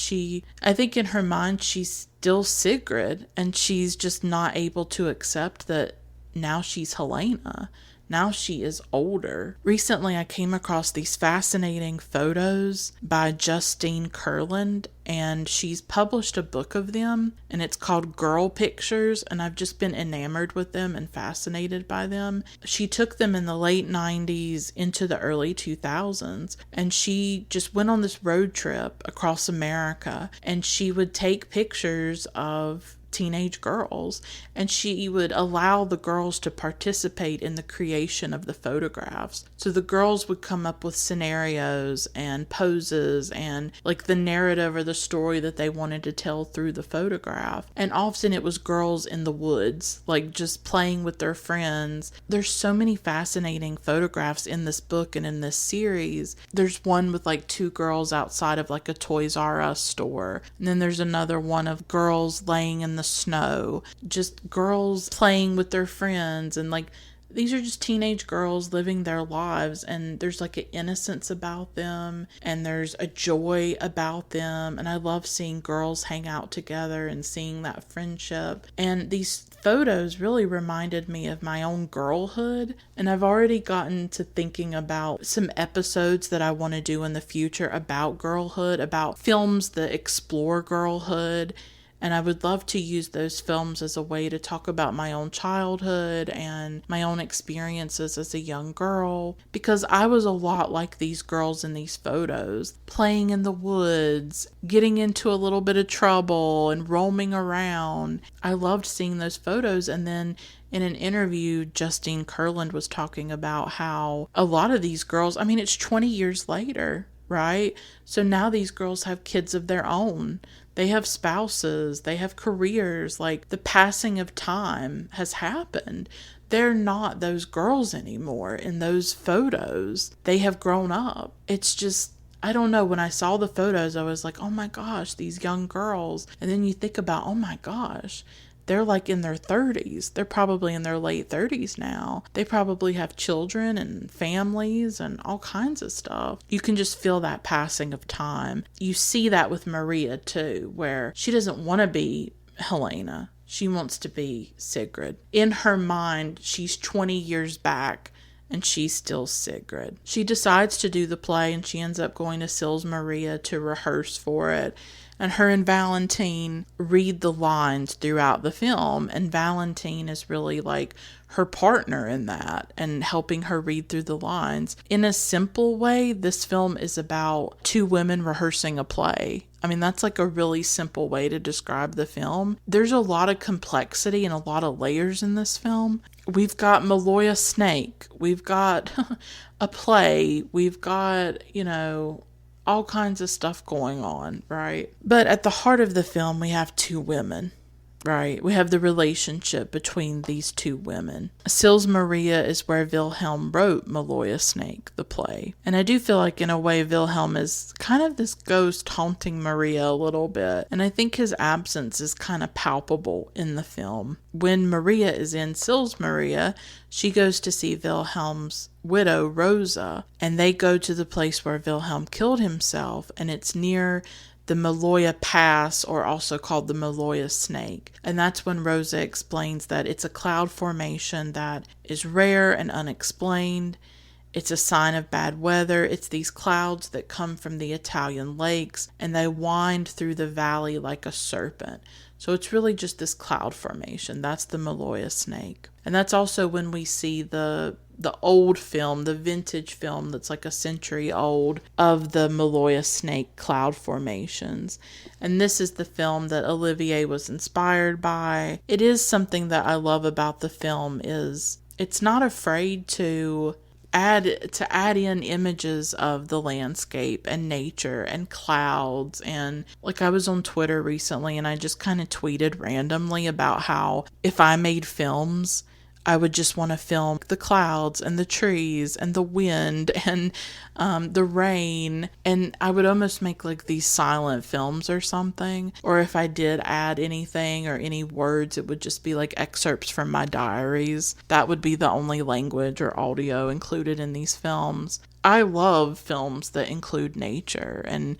I think in her mind, she's still Sigrid. And she's just not able to accept that now she's Helena. Now she is older. Recently, I came across these fascinating photos by Justine Kurland, and she's published a book of them, and it's called Girl Pictures, and I've just been enamored with them and fascinated by them. She took them in the late 90s into the early 2000s, and she just went on this road trip across America, and she would take pictures of teenage girls, and she would allow the girls to participate in the creation of the photographs. So the girls would come up with scenarios and poses and like the narrative or the story that they wanted to tell through the photograph. And often it was girls in the woods, like just playing with their friends. There's so many fascinating photographs in this book and in this series. There's one with like two girls outside of like a Toys R Us store. And then there's another one of girls laying in the snow, just girls playing with their friends, and like these are just teenage girls living their lives, and there's like an innocence about them and there's a joy about them, and I love seeing girls hang out together and seeing that friendship. And these photos really reminded me of my own girlhood, and I've already gotten to thinking about some episodes that I want to do in the future about girlhood, about films that explore girlhood. And I would love to use those films as a way to talk about my own childhood and my own experiences as a young girl, because I was a lot like these girls in these photos, playing in the woods, getting into a little bit of trouble and roaming around. I loved seeing those photos. And then in an interview, Justine Kurland was talking about how a lot of these girls, I mean, it's 20 years later. right? So now these girls have kids of their own. They have spouses, they have careers. Like, the passing of time has happened. They're not those girls anymore in those photos. They have grown up. It's just, I don't know. When I saw the photos, I was like, oh my gosh, these young girls. And then you think about, oh my gosh, they're like in their 30s. They're probably in their late 30s now. They probably have children and families and all kinds of stuff. You can just feel that passing of time. You see that with Maria too, where she doesn't want to be Helena. She wants to be Sigrid. In her mind, she's 20 years back and she's still Sigrid. She decides to do the play and she ends up going to Sils Maria to rehearse for it. And her and Valentine read the lines throughout the film. And Valentine is really like her partner in that and helping her read through the lines. In a simple way, this film is about two women rehearsing a play. I mean, that's like a really simple way to describe the film. There's a lot of complexity and a lot of layers in this film. We've got Maloya Snake. We've got a play. We've got, all kinds of stuff going on, right? But at the heart of the film, we have two women, right? We have the relationship between these two women. Sils Maria is where Wilhelm wrote Maloya Snake, the play. And I do feel like in a way Wilhelm is kind of this ghost haunting Maria a little bit. And I think his absence is kind of palpable in the film. When Maria is in Sils Maria, she goes to see Wilhelm's widow, Rosa, and they go to the place where Wilhelm killed himself, and it's near the Maloya Pass, or also called the Maloya Snake. And that's when Rosa explains that it's a cloud formation that is rare and unexplained. It's a sign of bad weather. It's these clouds that come from the Italian lakes, and they wind through the valley like a serpent. So it's really just this cloud formation. That's the Maloya Snake. And that's also when we see the old film, the vintage film that's like a century old of the Maloya Snake cloud formations. And this is the film that Olivier was inspired by. It is something that I love about the film is it's not afraid to add in images of the landscape and nature and clouds. And like, I was on Twitter recently and I just kind of tweeted randomly about how if I made films, I would just want to film the clouds and the trees and the wind and the rain. And I would almost make like these silent films or something. Or if I did add anything or any words, it would just be like excerpts from my diaries. That would be the only language or audio included in these films. I love films that include nature. And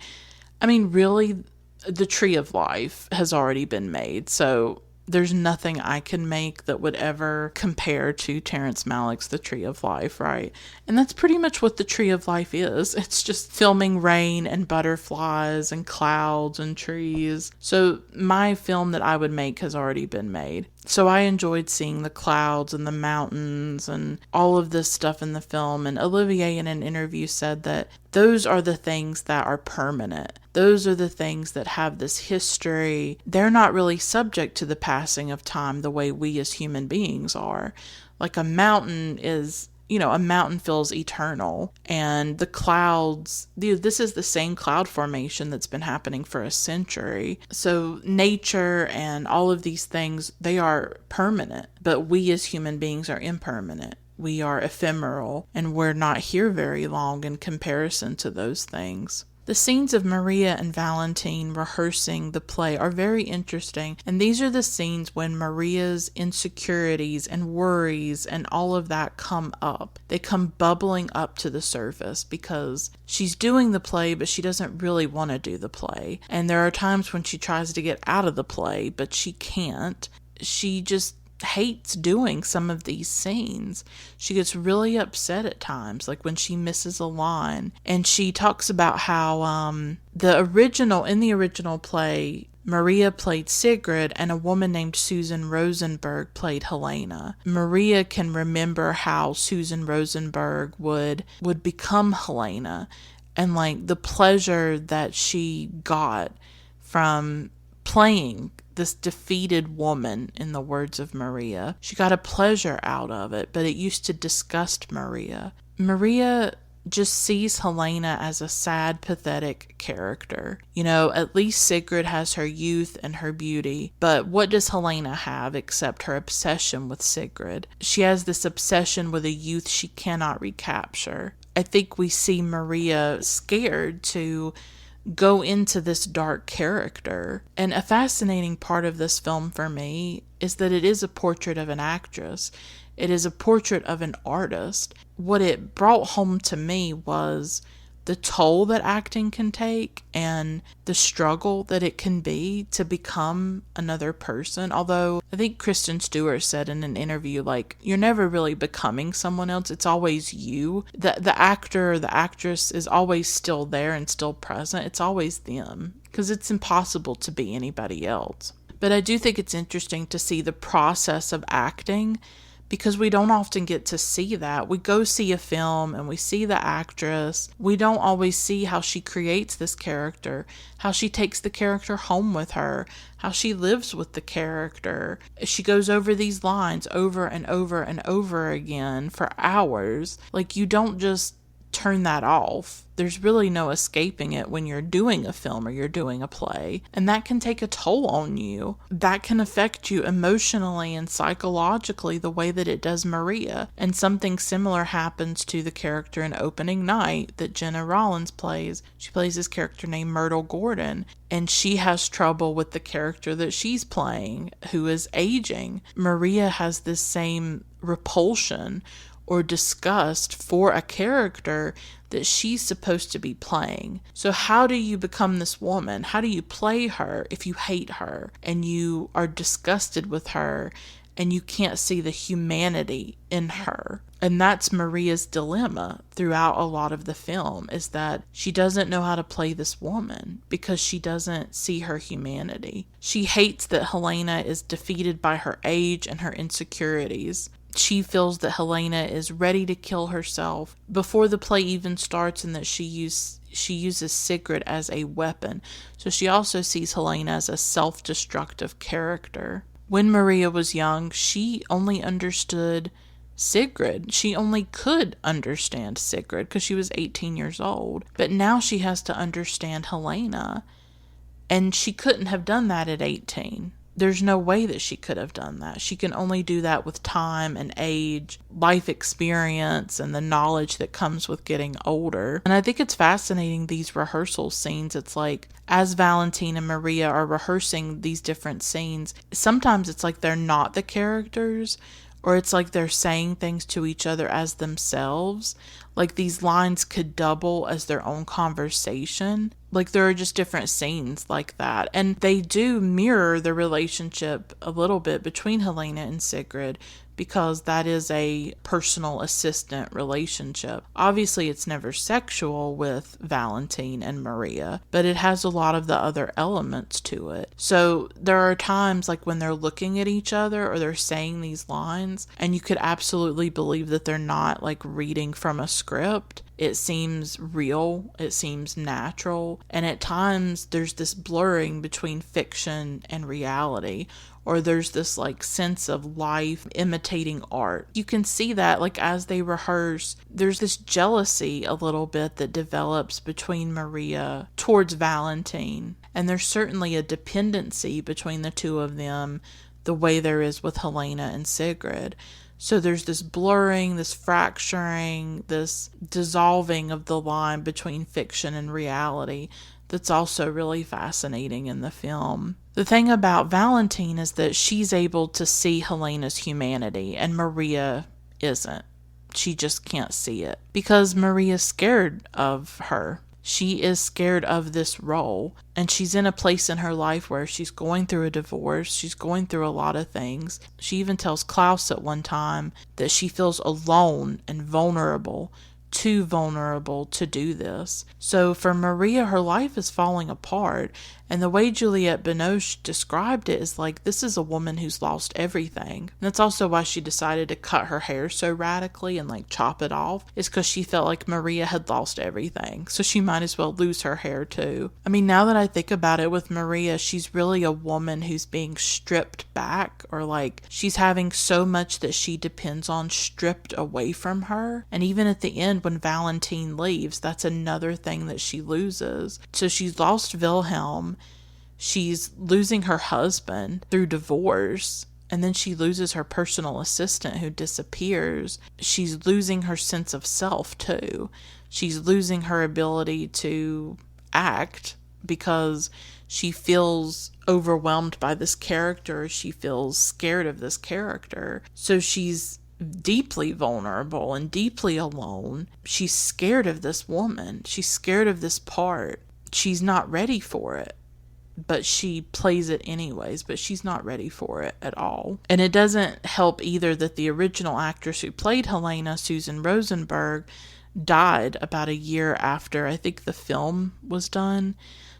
I mean, really, the Tree of Life has already been made. So there's nothing I can make that would ever compare to Terrence Malick's The Tree of Life, right? And that's pretty much what The Tree of Life is. It's just filming rain and butterflies and clouds and trees. So my film that I would make has already been made. So I enjoyed seeing the clouds and the mountains and all of this stuff in the film. And Olivier in an interview said that those are the things that are permanent. Those are the things that have this history. They're not really subject to the passing of time the way we as human beings are. Like a mountain is, a mountain feels eternal. And the clouds, this is the same cloud formation that's been happening for a century. So nature and all of these things, they are permanent. But we as human beings are impermanent. We are ephemeral, and we're not here very long in comparison to those things. The scenes of Maria and Valentine rehearsing the play are very interesting, and these are the scenes when Maria's insecurities and worries and all of that come up. They come bubbling up to the surface because she's doing the play, but she doesn't really want to do the play. And there are times when she tries to get out of the play, but she can't. She just hates doing some of these scenes. She gets really upset at times, like when she misses a line. And she talks about how in the original play, Maria played Sigrid and a woman named Susan Rosenberg played Helena. Maria can remember how Susan Rosenberg would become Helena, and like the pleasure that she got from playing this defeated woman, in the words of Maria. She got a pleasure out of it, but it used to disgust Maria. Maria just sees Helena as a sad, pathetic character. You know, at least Sigrid has her youth and her beauty, but what does Helena have except her obsession with Sigrid? She has this obsession with a youth she cannot recapture. I think we see Maria scared to go into this dark character. And a fascinating part of this film for me is that it is a portrait of an actress. It is a portrait of an artist. What it brought home to me was the toll that acting can take and the struggle that it can be to become another person. Although I think Kristen Stewart said in an interview, like, you're never really becoming someone else. It's always you. The actor or the actress is always still there and still present. It's always them, because it's impossible to be anybody else. But I do think it's interesting to see the process of acting, because we don't often get to see that. We go see a film and we see the actress. We don't always see how she creates this character, how she takes the character home with her, how she lives with the character. She goes over these lines over and over and over again for hours. Like, you don't just turn that off. There's really no escaping it when you're doing a film or you're doing a play. And that can take a toll on you. That can affect you emotionally and psychologically the way that it does Maria. And something similar happens to the character in Opening Night that Jenna Rollins plays. She plays this character named Myrtle Gordon, and she has trouble with the character that she's playing, who is aging. Maria has this same repulsion or disgust for a character that she's supposed to be playing. So how do you become this woman? How do you play her if you hate her and you are disgusted with her and you can't see the humanity in her? And that's Maria's dilemma throughout a lot of the film, is that she doesn't know how to play this woman because she doesn't see her humanity. She hates that Helena is defeated by her age and her insecurities. She feels that Helena is ready to kill herself before the play even starts, and that she uses Sigrid as a weapon. So she also sees Helena as a self-destructive character. When Maria was young, she only understood Sigrid. She only could understand Sigrid because she was 18 years old. But now she has to understand Helena, and she couldn't have done that at 18. There's no way that she could have done that. She can only do that with time and age, life experience, and the knowledge that comes with getting older. And I think it's fascinating, these rehearsal scenes. It's like, as Valentine and Maria are rehearsing these different scenes, sometimes it's like they're not the characters, or it's like they're saying things to each other as themselves. Like, these lines could double as their own conversation. Like, there are just different scenes like that. And they do mirror the relationship a little bit between Helena and Sigrid, because that is a personal assistant relationship. Obviously, it's never sexual with Valentine and Maria, but it has a lot of the other elements to it. So there are times like when they're looking at each other or they're saying these lines, and you could absolutely believe that they're not like reading from a script. It seems real, it seems natural, and at times there's this blurring between fiction and reality, or there's this like sense of life imitating art. You can see that like as they rehearse, there's this jealousy a little bit that develops between Maria towards Valentine, and there's certainly a dependency between the two of them, the way there is with Helena and Sigrid. So there's this blurring, this fracturing, this dissolving of the line between fiction and reality that's also really fascinating in the film. The thing about Valentine is that she's able to see Helena's humanity, and Maria isn't. She just can't see it because Maria's scared of her. She is scared of this role, and she's in a place in her life where she's going through a divorce. She's going through a lot of things. She even tells Klaus at one time that she feels alone and vulnerable, too vulnerable to do this. So for Maria, her life is falling apart, And the way Juliette Binoche described it is like, this is a woman who's lost everything. And that's also why she decided to cut her hair so radically and like chop it off, is because she felt like Maria had lost everything. So she might as well lose her hair too. I mean, now that I think about it with Maria, she's really a woman who's being stripped back, or like she's having so much that she depends on stripped away from her. And even at the end when Valentine leaves, that's another thing that she loses. So she's lost Wilhelm, she's losing her husband through divorce, and then she loses her personal assistant who disappears. She's losing her sense of self too. She's losing her ability to act because she feels overwhelmed by this character. She feels scared of this character. So she's deeply vulnerable and deeply alone. She's scared of this woman. She's scared of this part. She's not ready for it, but she plays it anyways, but she's not ready for it at all. And it doesn't help either that the original actress who played Helena, Susan Rosenberg, died about a year after I think the film was done.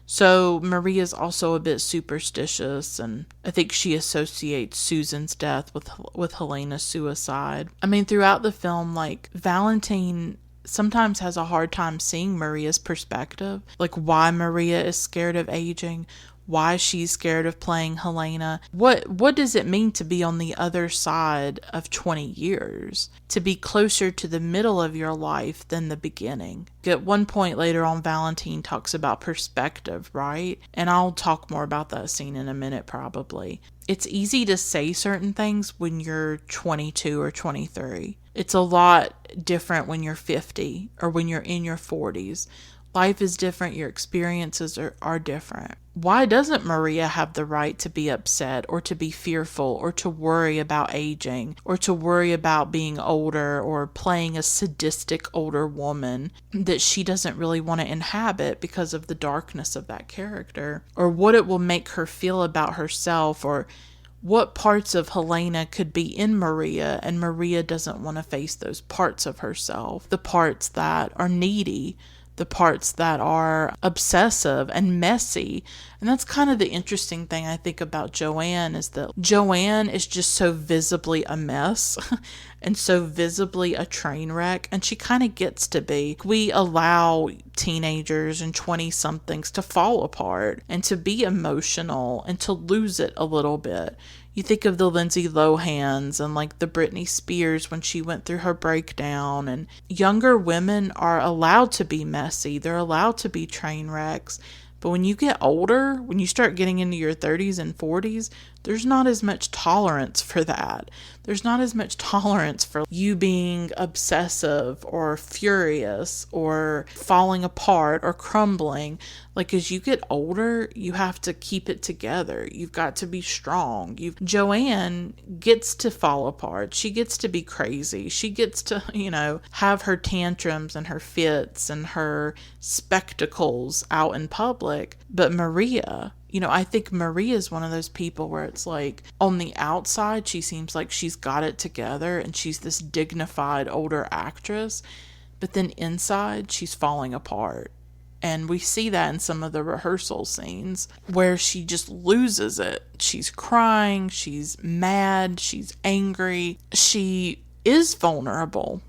So Maria's also a bit superstitious, and I think she associates Susan's death with Helena's suicide. I mean, throughout the film, like, Valentine sometimes has a hard time seeing Maria's perspective, like why Maria is scared of aging, why she's scared of playing Helena. What does it mean to be on the other side of 20 years? To be closer to the middle of your life than the beginning. At one point later on, Valentine talks about perspective, right? And I'll talk more about that scene in a minute probably. It's easy to say certain things when you're 22 or 23. It's a lot different when you're 50 or when you're in your 40s. Life is different. Your experiences are different. Why doesn't Maria have the right to be upset or to be fearful or to worry about aging or to worry about being older or playing a sadistic older woman that she doesn't really want to inhabit because of the darkness of that character, or what it will make her feel about herself, or what parts of Helena could be in Maria and Maria doesn't want to face those parts of herself, the parts that are needy, the parts that are obsessive and messy. And that's kind of the interesting thing I think about Joanne, is that Joanne is just so visibly a mess and so visibly a train wreck, and she kind of gets to be. We allow teenagers and 20-somethings to fall apart and to be emotional and to lose it a little bit. You think of the Lindsay Lohans and like the Britney Spears when she went through her breakdown, and younger women are allowed to be messy. They're allowed to be train wrecks. But when you get older, when you start getting into your 30s and 40s, there's not as much tolerance for that. There's not as much tolerance for you being obsessive or furious or falling apart or crumbling. Like, as you get older, you have to keep it together. You've got to be strong. Joanne gets to fall apart. She gets to be crazy. She gets to, have her tantrums and her fits and her spectacles out in public. But Maria, I think Maria is one of those people where it's like, on the outside, she seems like she's got it together and she's this dignified older actress, but then inside, she's falling apart. And we see that in some of the rehearsal scenes where she just loses it. She's crying, she's mad, she's angry. She is vulnerable.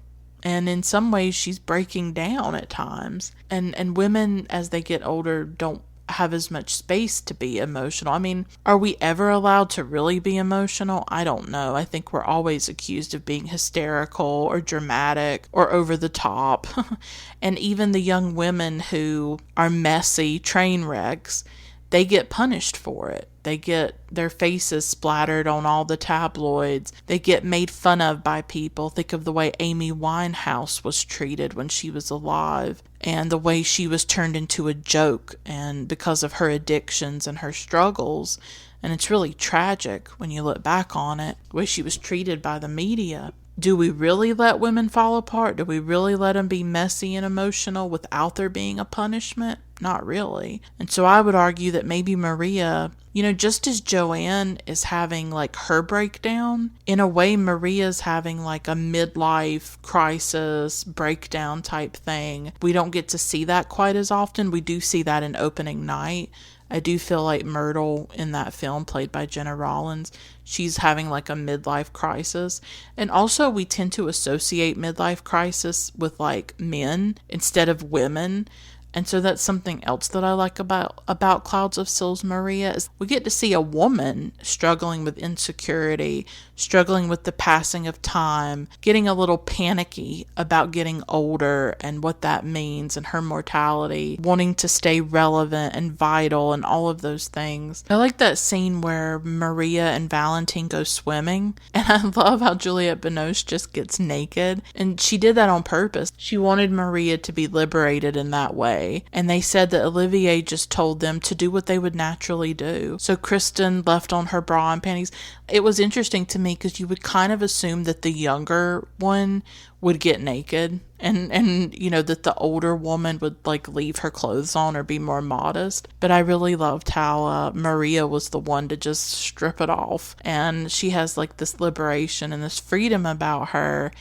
And in some ways, she's breaking down at times. And women, as they get older, don't have as much space to be emotional. I mean, are we ever allowed to really be emotional? I don't know. I think we're always accused of being hysterical or dramatic or over the top. And even the young women who are messy train wrecks, they get punished for it. They get their faces splattered on all the tabloids. They get made fun of by people. Think of the way Amy Winehouse was treated when she was alive, and the way she was turned into a joke, and because of her addictions and her struggles. And it's really tragic when you look back on it, the way she was treated by the media. Do we really let women fall apart? Do we really let them be messy and emotional without there being a punishment? Not really. And so I would argue that maybe Maria, just as Joanne is having like her breakdown, in a way Maria's having like a midlife crisis breakdown type thing. We don't get to see that quite as often. We do see that in opening night. I do feel like Myrtle in that film, played by Jenna Rollins, she's having like a midlife crisis. And also we tend to associate midlife crisis with like men instead of women. And so that's something else that I like about Clouds of Sils Maria, is we get to see a woman struggling with insecurity, struggling with the passing of time, getting a little panicky about getting older and what that means and her mortality, wanting to stay relevant and vital and all of those things. I like that scene where Maria and Valentine go swimming, and I love how Juliette Binoche just gets naked, and she did that on purpose. She wanted Maria to be liberated in that way. And they said that Olivier just told them to do what they would naturally do. So Kristen left on her bra and panties. It was interesting to me because you would kind of assume that the younger one would get naked and you know, that the older woman would like leave her clothes on or be more modest. But I really loved how Maria was the one to just strip it off, and she has like this liberation and this freedom about her,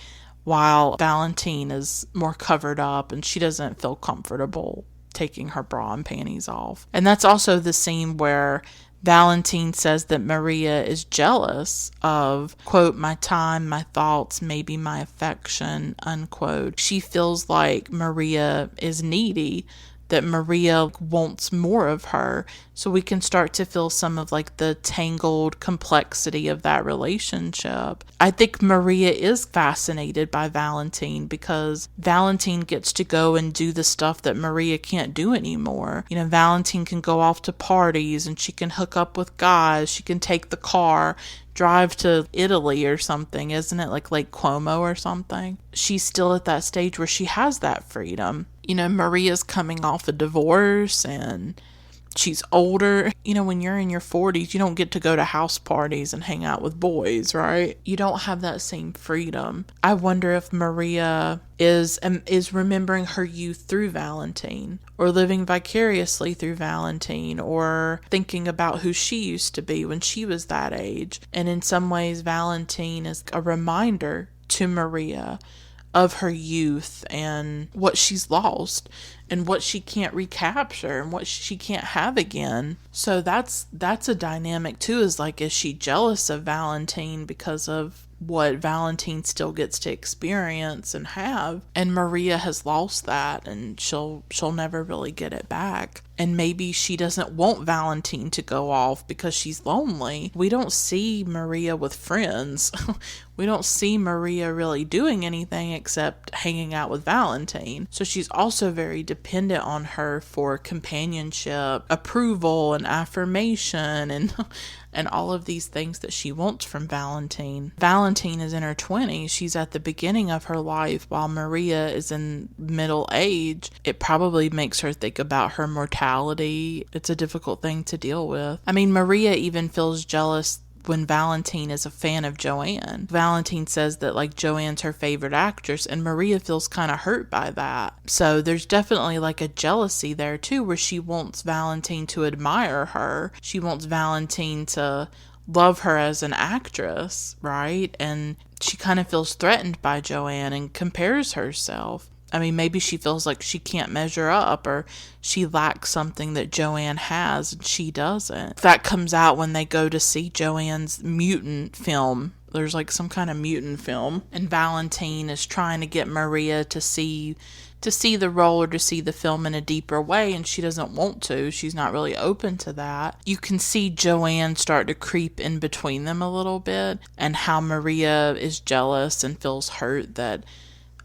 while Valentine is more covered up and she doesn't feel comfortable taking her bra and panties off. And that's also the scene where Valentine says that Maria is jealous of, quote, my time, my thoughts, maybe my affection, unquote. She feels like Maria is needy, that Maria wants more of her. So we can start to feel some of like the tangled complexity of that relationship. I think Maria is fascinated by Valentine because Valentine gets to go and do the stuff that Maria can't do anymore. You know, Valentine can go off to parties and she can hook up with guys. She can take the car, drive to Italy or something, isn't it? Like Lake Como or something. She's still at that stage where she has that freedom. You know, Maria's coming off a divorce and she's older. You know, when you're in your 40s, you don't get to go to house parties and hang out with boys, right? You don't have that same freedom. I wonder if Maria is remembering her youth through Valentine, or living vicariously through Valentine, or thinking about who she used to be when she was that age. And in some ways, Valentine is a reminder to Maria of her youth and what she's lost and what she can't recapture and what she can't have again. So that's a dynamic too, is like, is she jealous of Valentine because of what Valentine still gets to experience and have, and Maria has lost that and she'll never really get it back. And maybe she doesn't want Valentine to go off because she's lonely. We don't see Maria with friends. We don't see Maria really doing anything except hanging out with Valentine. So she's also very dependent on her for companionship, approval, and affirmation, and all of these things that she wants from Valentine. Valentine is in her 20s. She's at the beginning of her life, while Maria is in middle age. It probably makes her think about her mortality. It's a difficult thing to deal with. I mean, Maria even feels jealous when Valentine is a fan of Joanne. Valentine says that like Joanne's her favorite actress, and Maria feels kind of hurt by that. So there's definitely like a jealousy there too, where she wants Valentine to admire her. She wants Valentine to love her as an actress, right? And she kind of feels threatened by Joanne and compares herself. I mean, maybe she feels like she can't measure up, or she lacks something that Joanne has and she doesn't. That comes out when they go to see Joanne's mutant film. There's like some kind of mutant film, and Valentine is trying to get Maria to see the role or to see the film in a deeper way, and she doesn't want to. She's not really open to that. You can see Joanne start to creep in between them a little bit, and how Maria is jealous and feels hurt that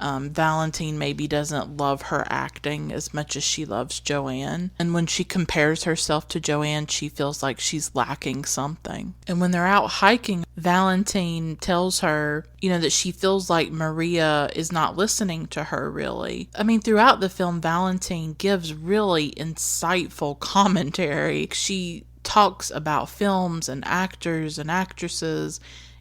Valentine maybe doesn't love her acting as much as she loves Joanne. And when she compares herself to Joanne, she feels like she's lacking something. And when they're out hiking, Valentine tells her, you know, that she feels like Maria is not listening to her really. I mean, throughout the film, Valentine gives really insightful commentary. She talks about films and actors and actresses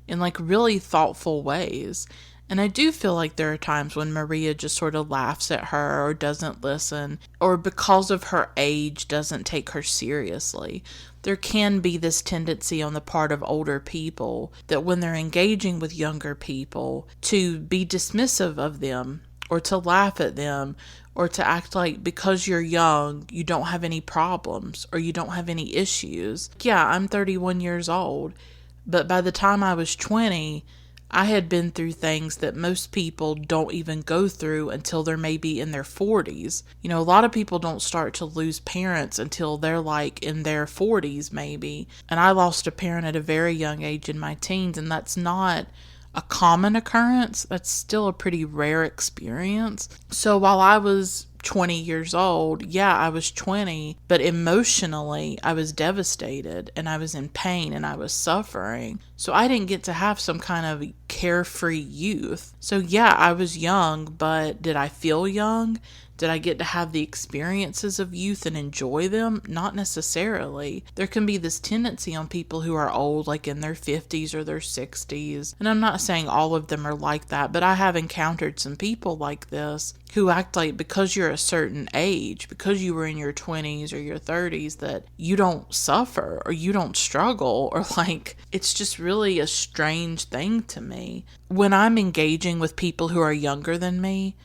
in like really thoughtful ways. And I do feel like there are times when Maria just sort of laughs at her or doesn't listen, or because of her age doesn't take her seriously. There can be this tendency on the part of older people that when they're engaging with younger people to be dismissive of them, or to laugh at them, or to act like because you're young, you don't have any problems or you don't have any issues. Yeah, I'm 31 years old, but by the time I was 20, I had been through things that most people don't even go through until they're maybe in their 40s. You know, a lot of people don't start to lose parents until they're like in their 40s maybe. And I lost a parent at a very young age in my teens, and that's not a common occurrence. That's still a pretty rare experience. So while I was 20 years old, yeah, I was 20, but emotionally I was devastated and I was in pain and I was suffering. So I didn't get to have some kind of carefree youth. So yeah, I was young, but did I feel young? Did I get to have the experiences of youth and enjoy them? Not necessarily. There can be this tendency on people who are old, like in their 50s or their 60s. And I'm not saying all of them are like that, but I have encountered some people like this who act like because you're a certain age, because you were in your 20s or your 30s, that you don't suffer or you don't struggle, or like it's just really a strange thing to me. When I'm engaging with people who are younger than me,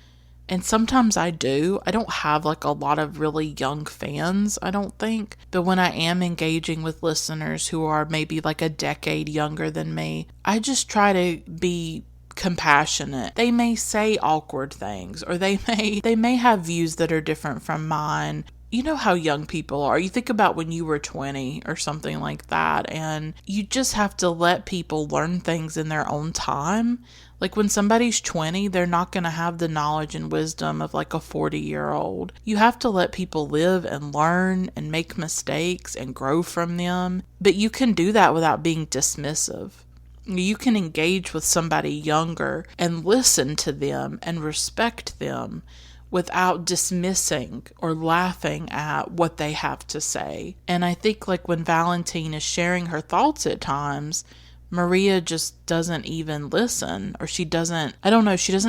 and sometimes I don't have like a lot of really young fans, I don't think. But when I am engaging with listeners who are maybe like a decade younger than me, I just try to be compassionate. They may say awkward things, or they may have views that are different from mine. You know how young people are. You think about when you were 20 or something like that, and you just have to let people learn things in their own time. Like when somebody's 20, they're not going to have the knowledge and wisdom of like a 40-year-old. You have to let people live and learn and make mistakes and grow from them. But you can do that without being dismissive. You can engage with somebody younger and listen to them and respect them without dismissing or laughing at what they have to say. And I think like when Valentine is sharing her thoughts at times, Maria just doesn't even listen, or she doesn't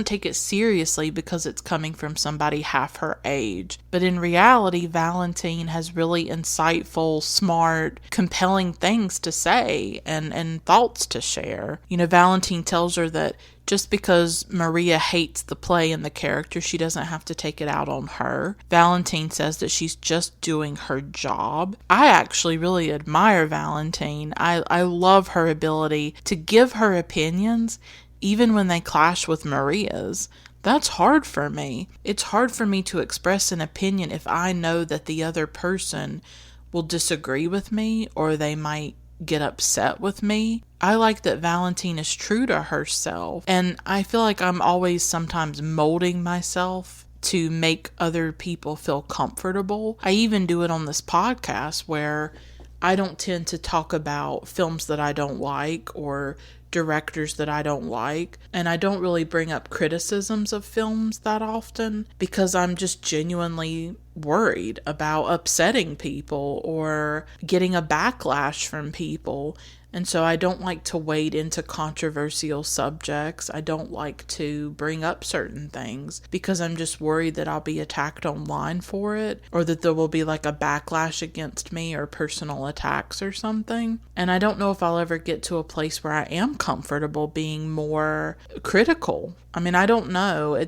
take it seriously because it's coming from somebody half her age. But in reality, Valentine has really insightful, smart, compelling things to say and thoughts to share. You know, Valentine tells her that just because Maria hates the play and the character, she doesn't have to take it out on her. Valentine says that she's just doing her job. I actually really admire Valentine. I love her ability to give her opinions even when they clash with Maria's. That's hard for me. It's hard for me to express an opinion if I know that the other person will disagree with me or they might get upset with me. I like that Valentine is true to herself, and I feel like I'm always sometimes molding myself to make other people feel comfortable. I even do it on this podcast where I don't tend to talk about films that I don't like or directors that I don't like, and I don't really bring up criticisms of films that often because I'm just genuinely worried about upsetting people or getting a backlash from people. And so I don't like to wade into controversial subjects. I don't like to bring up certain things because I'm just worried that I'll be attacked online for it, or that there will be like a backlash against me or personal attacks or something. And I don't know if I'll ever get to a place where I am comfortable being more critical. I mean, I don't know.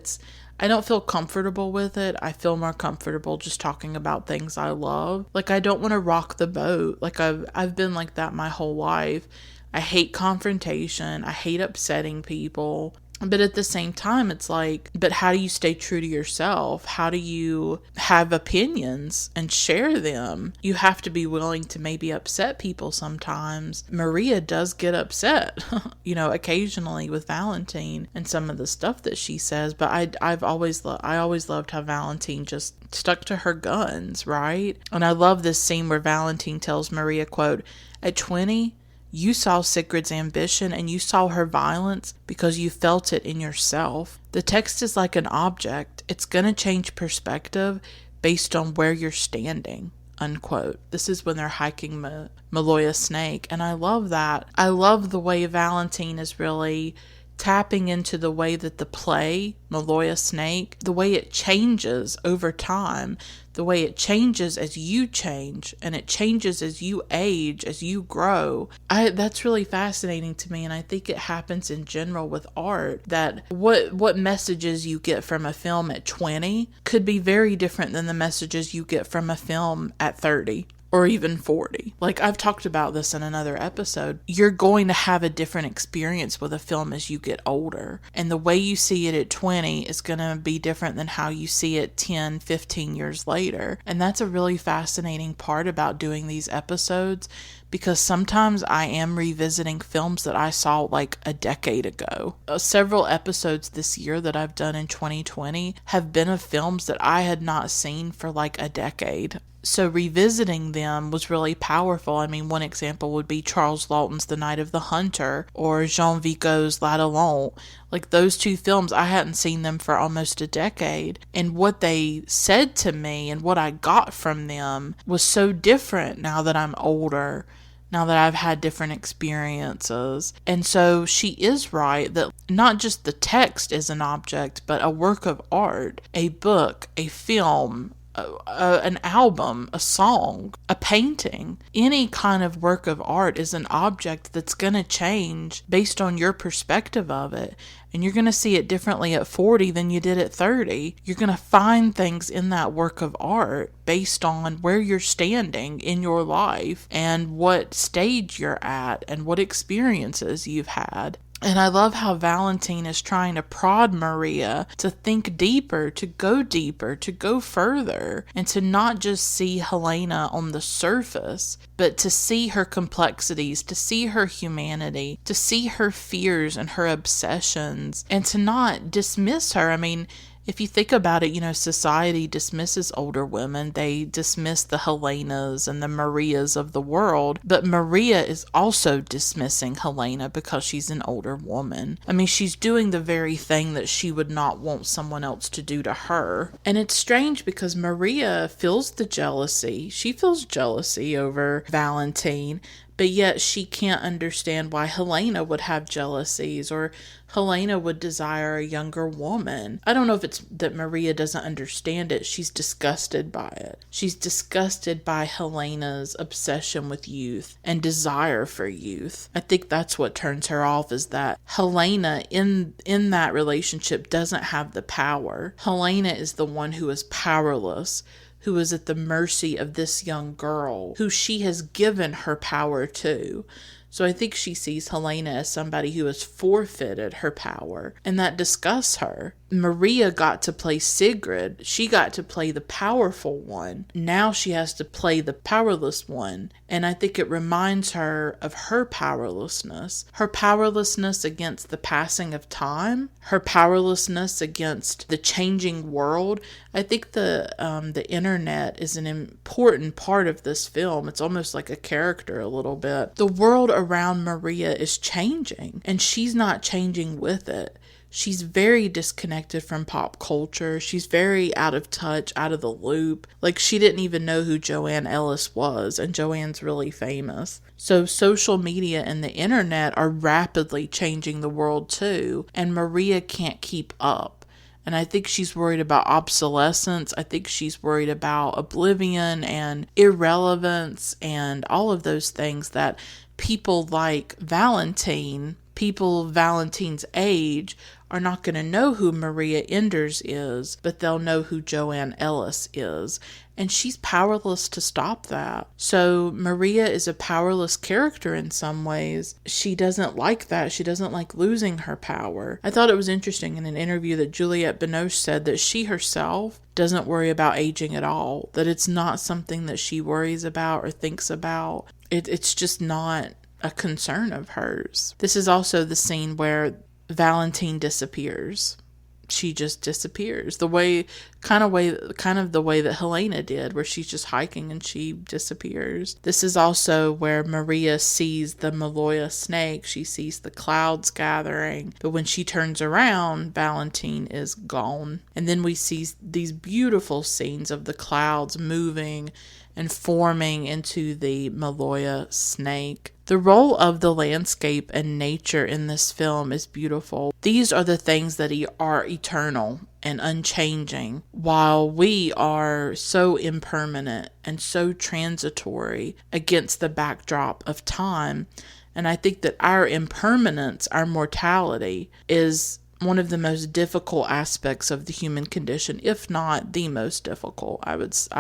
I don't feel comfortable with it. I feel more comfortable just talking about things I love. Like, I don't want to rock the boat. Like, I've been like that my whole life. I hate confrontation. I hate upsetting people. But at the same time, it's like, but how do you stay true to yourself? How do you have opinions and share them? You have to be willing to maybe upset people sometimes. Maria does get upset, occasionally with Valentine and some of the stuff that she says. But I always loved how Valentine just stuck to her guns, right? And I love this scene where Valentine tells Maria, quote, "At 20, you saw Sigrid's ambition and you saw her violence because you felt it in yourself. The text is like an object. It's going to change perspective based on where you're standing," unquote. This is when they're hiking Maloya Snake. And I love that. I love the way Valentine is really tapping into the way that the play, Maloya Snake, the way it changes over time, the way it changes as you change, and it changes as you age, as you grow. That's really fascinating to me, and I think it happens in general with art, that what messages you get from a film at 20 could be very different than the messages you get from a film at 30. Or even 40. Like, I've talked about this in another episode. You're going to have a different experience with a film as you get older. And the way you see it at 20 is going to be different than how you see it 10, 15 years later. And that's a really fascinating part about doing these episodes, because sometimes I am revisiting films that I saw like a decade ago. Several episodes this year that I've done in 2020 have been of films that I had not seen for like a decade. So revisiting them was really powerful. I mean, one example would be Charles Laughton's The Night of the Hunter or Jean Vigo's La La Land. Like, those two films, I hadn't seen them for almost a decade. And what they said to me and what I got from them was so different now that I'm older, now that I've had different experiences. And so she is right that not just the text is an object, but a work of art, a book, a film, an album, a song, a painting, any kind of work of art is an object that's going to change based on your perspective of it. And you're going to see it differently at 40 than you did at 30. You're going to find things in that work of art based on where you're standing in your life and what stage you're at and what experiences you've had. And I love how Valentine is trying to prod Maria to think deeper, to go further, and to not just see Helena on the surface, but to see her complexities, to see her humanity, to see her fears and her obsessions, and to not dismiss her. I mean, if you think about it, society dismisses older women. They dismiss the Helenas and the Marias of the world. But Maria is also dismissing Helena because she's an older woman. I mean, she's doing the very thing that she would not want someone else to do to her. And it's strange because Maria feels the jealousy. She feels jealousy over Valentine, but yet she can't understand why Helena would have jealousies or Helena would desire a younger woman. I don't know if it's that Maria doesn't understand it. She's disgusted by it. She's disgusted by Helena's obsession with youth and desire for youth. I think that's what turns her off, is that Helena in that relationship doesn't have the power. Helena is the one who is powerless, who is at the mercy of this young girl, who she has given her power to. So I think she sees Helena as somebody who has forfeited her power, and that disgusts her. Maria got to play Sigrid. She got to play the powerful one. Now she has to play the powerless one. And I think it reminds her of her powerlessness against the passing of time, her powerlessness against the changing world. I think the internet is an important part of this film. It's almost like a character a little bit. The world around Maria is changing, and she's not changing with it. She's very disconnected from pop culture. She's very out of touch, out of the loop. Like, she didn't even know who Joanne Ellis was, and Joanne's really famous. So social media and the internet are rapidly changing the world too, and Maria can't keep up. And I think she's worried about obsolescence. I think she's worried about oblivion and irrelevance and all of those things that people like Valentine's age are not going to know who Maria Enders is, but they'll know who Joanne Ellis is. And she's powerless to stop that. So Maria is a powerless character in some ways. She doesn't like that. She doesn't like losing her power. I thought it was interesting in an interview that Juliette Binoche said that she herself doesn't worry about aging at all, that it's not something that she worries about or thinks about. It's just not a concern of hers. This is also the scene where Valentine disappears. She just disappears. The way that Helena did, where she's just hiking and she disappears. This is also where Maria sees the Maloya snake. She sees the clouds gathering, but when she turns around, Valentine is gone. And then we see these beautiful scenes of the clouds moving and forming into the Maloya snake. The role of the landscape and nature in this film is beautiful. These are the things that are eternal and unchanging, while we are so impermanent and so transitory against the backdrop of time. And I think that our impermanence, our mortality, is one of the most difficult aspects of the human condition, if not the most difficult, I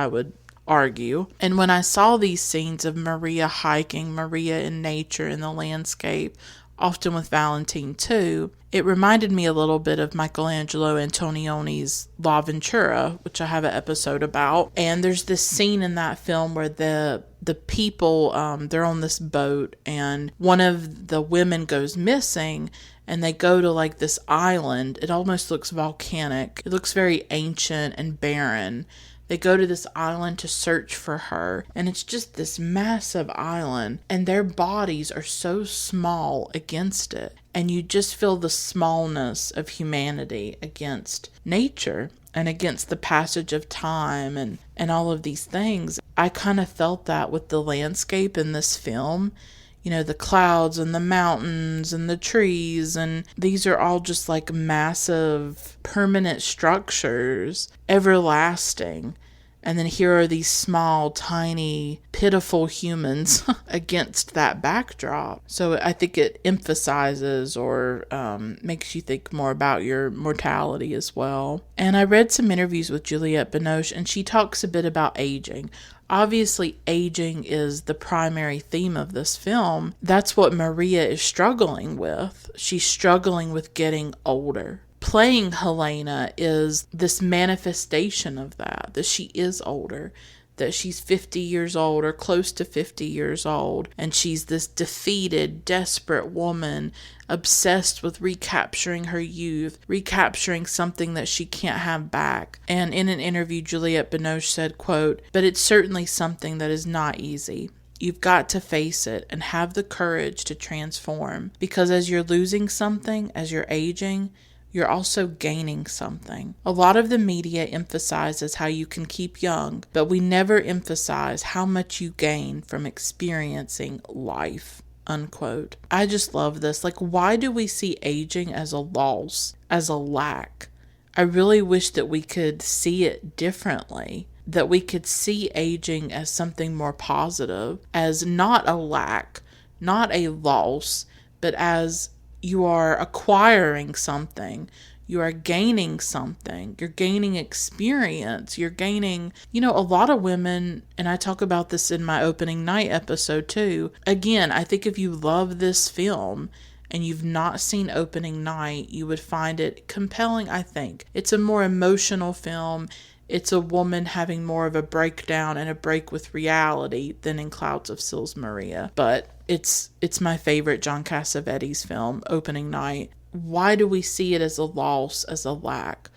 would argue. And when I saw these scenes of Maria hiking, Maria in nature, in the landscape, often with Valentine too, it reminded me a little bit of Michelangelo Antonioni's La Ventura, which I have an episode about. And there's this scene in that film where the people, they're on this boat and one of the women goes missing, and they go to like this island. It almost looks volcanic. It looks very ancient and barren. They go to this island to search for her, and it's just this massive island, and their bodies are so small against it. And you just feel the smallness of humanity against nature and against the passage of time and all of these things. I kind of felt that with the landscape in this film. You know, the clouds and the mountains and the trees, and these are all just like massive permanent structures, everlasting. And then here are these small, tiny, pitiful humans against that backdrop. So I think it emphasizes or makes you think more about your mortality as well. And I read some interviews with Juliette Binoche, and she talks a bit about aging. Obviously, aging is the primary theme of this film. That's what Maria is struggling with. She's struggling with getting older. Playing Helena is this manifestation of that she is older, that she's 50 years old or close to 50 years old, and she's this defeated, desperate woman obsessed with recapturing her youth, recapturing something that she can't have back. And in an interview, Juliette Binoche said, quote, "But it's certainly something that is not easy. You've got to face it and have the courage to transform, because as you're losing something, as you're aging, you're also gaining something. A lot of the media emphasizes how you can keep young, but we never emphasize how much you gain from experiencing life." Unquote. I just love this. Like, why do we see aging as a loss, as a lack? I really wish that we could see it differently, that we could see aging as something more positive, as not a lack, not a loss, but as you are acquiring something, you are gaining something, you're gaining experience, you're gaining, a lot of women, and I talk about this in my opening night episode too. Again, I think if you love this film and you've not seen opening night, you would find it compelling, I think. It's a more emotional film. It's a woman having more of a breakdown and a break with reality than in Clouds of Sils Maria. But it's my favorite John Cassavetes film, opening night. Why do we see it as a loss, as a lack?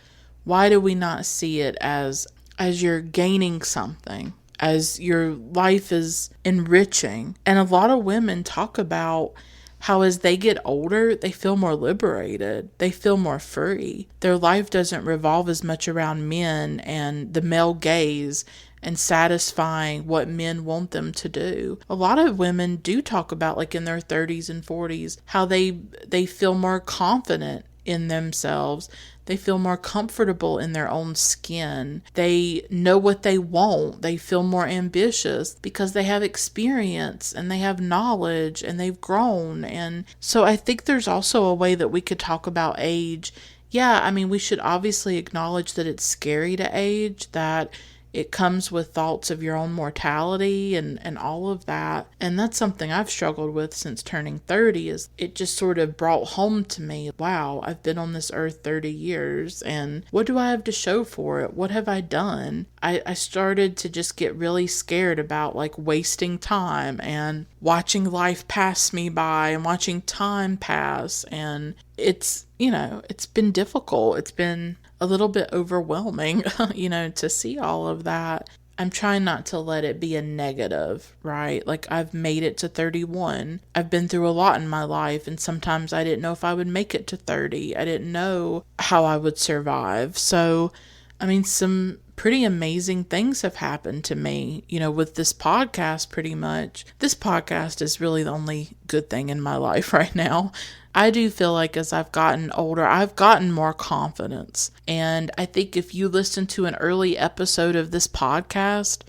Why do we not see it as you're gaining something, as your life is enriching? And a lot of women talk about how as they get older, they feel more liberated. They feel more free. Their life doesn't revolve as much around men and the male gaze and satisfying what men want them to do. A lot of women do talk about, like in their 30s and 40s, how they feel more confident in themselves. They feel more comfortable in their own skin. They know what they want. They feel more ambitious because they have experience and they have knowledge and they've grown. And so I think there's also a way that we could talk about age. Yeah, I mean, we should obviously acknowledge that it's scary to age, that it comes with thoughts of your own mortality and all of that. And that's something I've struggled with since turning 30, is it just sort of brought home to me, wow, I've been on this earth 30 years and what do I have to show for it? What have I done? I started to just get really scared about like wasting time and watching life pass me by and watching time pass. And it's been difficult. It's been a little bit overwhelming, to see all of that. I'm trying not to let it be a negative, right? Like, I've made it to 31. I've been through a lot in my life, and sometimes I didn't know if I would make it to 30. I didn't know how I would survive. So, I mean, some pretty amazing things have happened to me, with this podcast pretty much. This podcast is really the only good thing in my life right now. I do feel like as I've gotten older, I've gotten more confidence. And I think if you listen to an early episode of this podcast,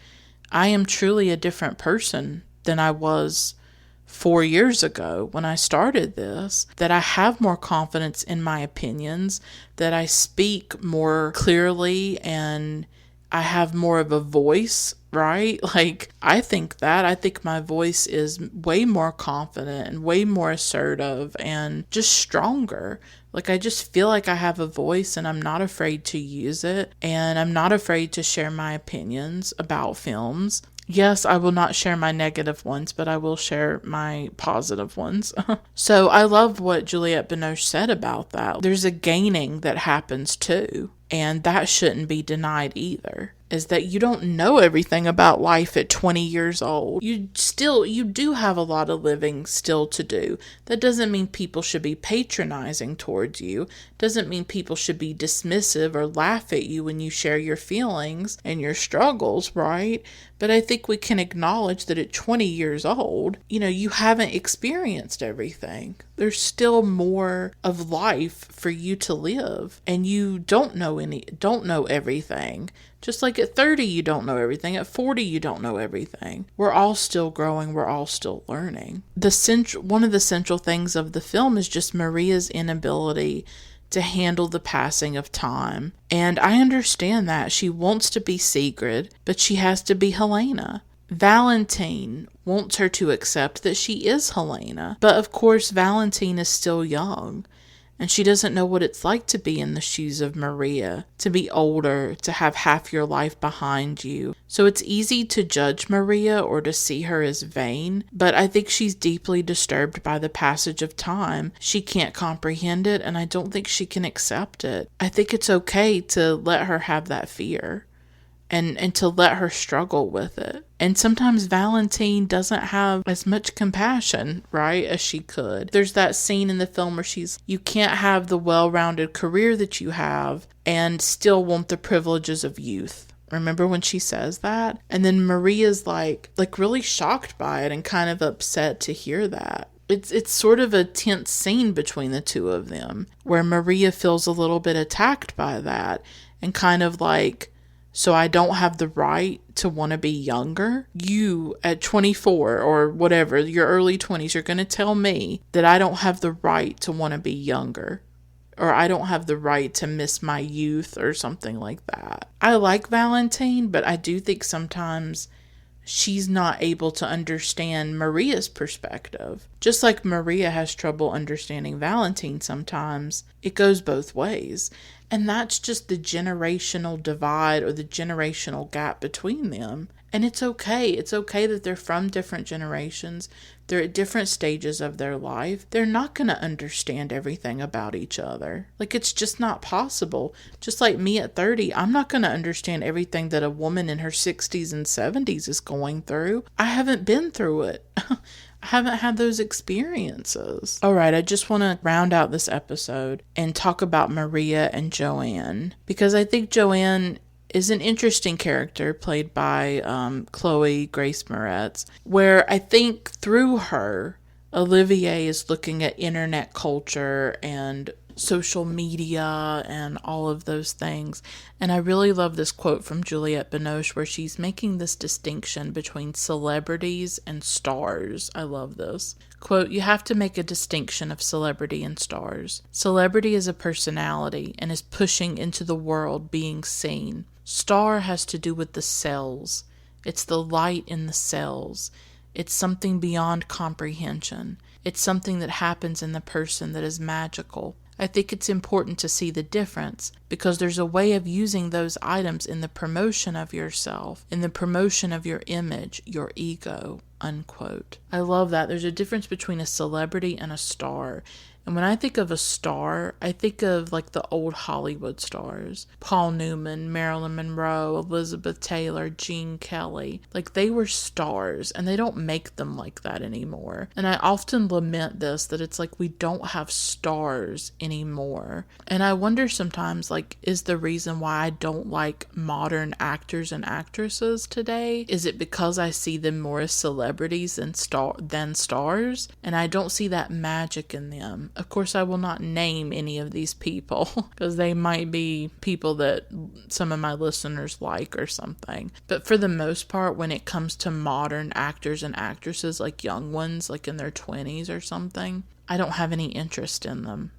I am truly a different person than I was 4 years ago when I started this, that I have more confidence in my opinions, that I speak more clearly, and I have more of a voice, right? I think my voice is way more confident and way more assertive and just stronger. I just feel like I have a voice and I'm not afraid to use it, and I'm not afraid to share my opinions about films. Yes, I will not share my negative ones, but I will share my positive ones. So I love what Juliette Binoche said about that. There's a gaining that happens too, and that shouldn't be denied either. Is that you don't know everything about life at 20 years old. You do have a lot of living still to do. That doesn't mean people should be patronizing towards you. Doesn't mean people should be dismissive or laugh at you when you share your feelings and your struggles, right? But I think we can acknowledge that at 20 years old, you haven't experienced everything. There's still more of life for you to live, and you don't know everything. Just like at 30, you don't know everything. At 40, you don't know everything. We're all still growing. We're all still learning. One of the central things of the film is just Maria's inability to handle the passing of time. And I understand that. She wants to be Sigrid, but she has to be Helena. Valentine wants her to accept that she is Helena. But of course, Valentine is still young. And she doesn't know what it's like to be in the shoes of Maria, to be older, to have half your life behind you. So it's easy to judge Maria or to see her as vain, but I think she's deeply disturbed by the passage of time. She can't comprehend it, and I don't think she can accept it. I think it's okay to let her have that fear. And to let her struggle with it. And sometimes Valentine doesn't have as much compassion, right, as she could. There's that scene in the film where you can't have the well-rounded career that you have and still want the privileges of youth. Remember when she says that? And then Maria's like really shocked by it and kind of upset to hear that. It's sort of a tense scene between the two of them where Maria feels a little bit attacked by that and kind of like, so I don't have the right to want to be younger? You, at 24 or whatever, your early 20s, you're going to tell me that I don't have the right to want to be younger. Or I don't have the right to miss my youth or something like that. I like Valentine, but I do think sometimes she's not able to understand Maria's perspective. Just like Maria has trouble understanding Valentine sometimes, it goes both ways. And that's just the generational divide or the generational gap between them. And it's okay. It's okay that they're from different generations. They're at different stages of their life. They're not going to understand everything about each other. It's just not possible. Just like me at 30, I'm not going to understand everything that a woman in her 60s and 70s is going through. I haven't been through it. I haven't had those experiences. All right, I just want to round out this episode and talk about Maria and Joanne, because I think Joanne is an interesting character played by Chloe Grace Moretz, where I think through her, Olivier is looking at internet culture and social media and all of those things. And I really love this quote from Juliette Binoche where she's making this distinction between celebrities and stars. I love this. Quote, "You have to make a distinction of celebrity and stars. Celebrity is a personality and is pushing into the world, being seen. Star has to do with the cells. It's the light in the cells. It's something beyond comprehension. It's something that happens in the person that is magical. I think it's important to see the difference because there's a way of using those items in the promotion of yourself, in the promotion of your image, your ego." unquote. I love that. There's a difference between a celebrity and a star. And when I think of a star, I think of like the old Hollywood stars. Paul Newman, Marilyn Monroe, Elizabeth Taylor, Gene Kelly. Like, they were stars, and they don't make them like that anymore. And I often lament this, that it's like we don't have stars anymore. And I wonder sometimes, like, is the reason why I don't like modern actors and actresses today? Is it because I see them more as celebrities than stars? And I don't see that magic in them. Of course, I will not name any of these people because they might be people that some of my listeners like or something. But for the most part, when it comes to modern actors and actresses, like young ones, like in their 20s or something, I don't have any interest in them.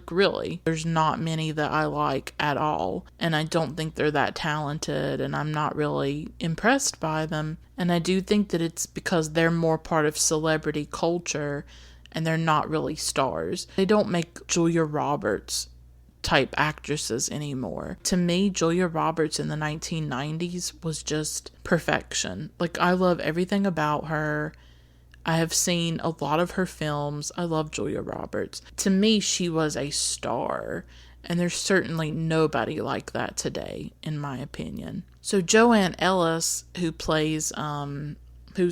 Really, there's not many that I like at all, and I don't think they're that talented, and I'm not really impressed by them. And I do think that it's because they're more part of celebrity culture, and they're not really stars. They don't make Julia Roberts type actresses anymore. To me, Julia Roberts in the 1990s was just perfection. Like, I love everything about her. I have seen a lot of her films. I love Julia Roberts. To me, she was a star, and there's certainly nobody like that today, in my opinion. So Joanne Ellis, who's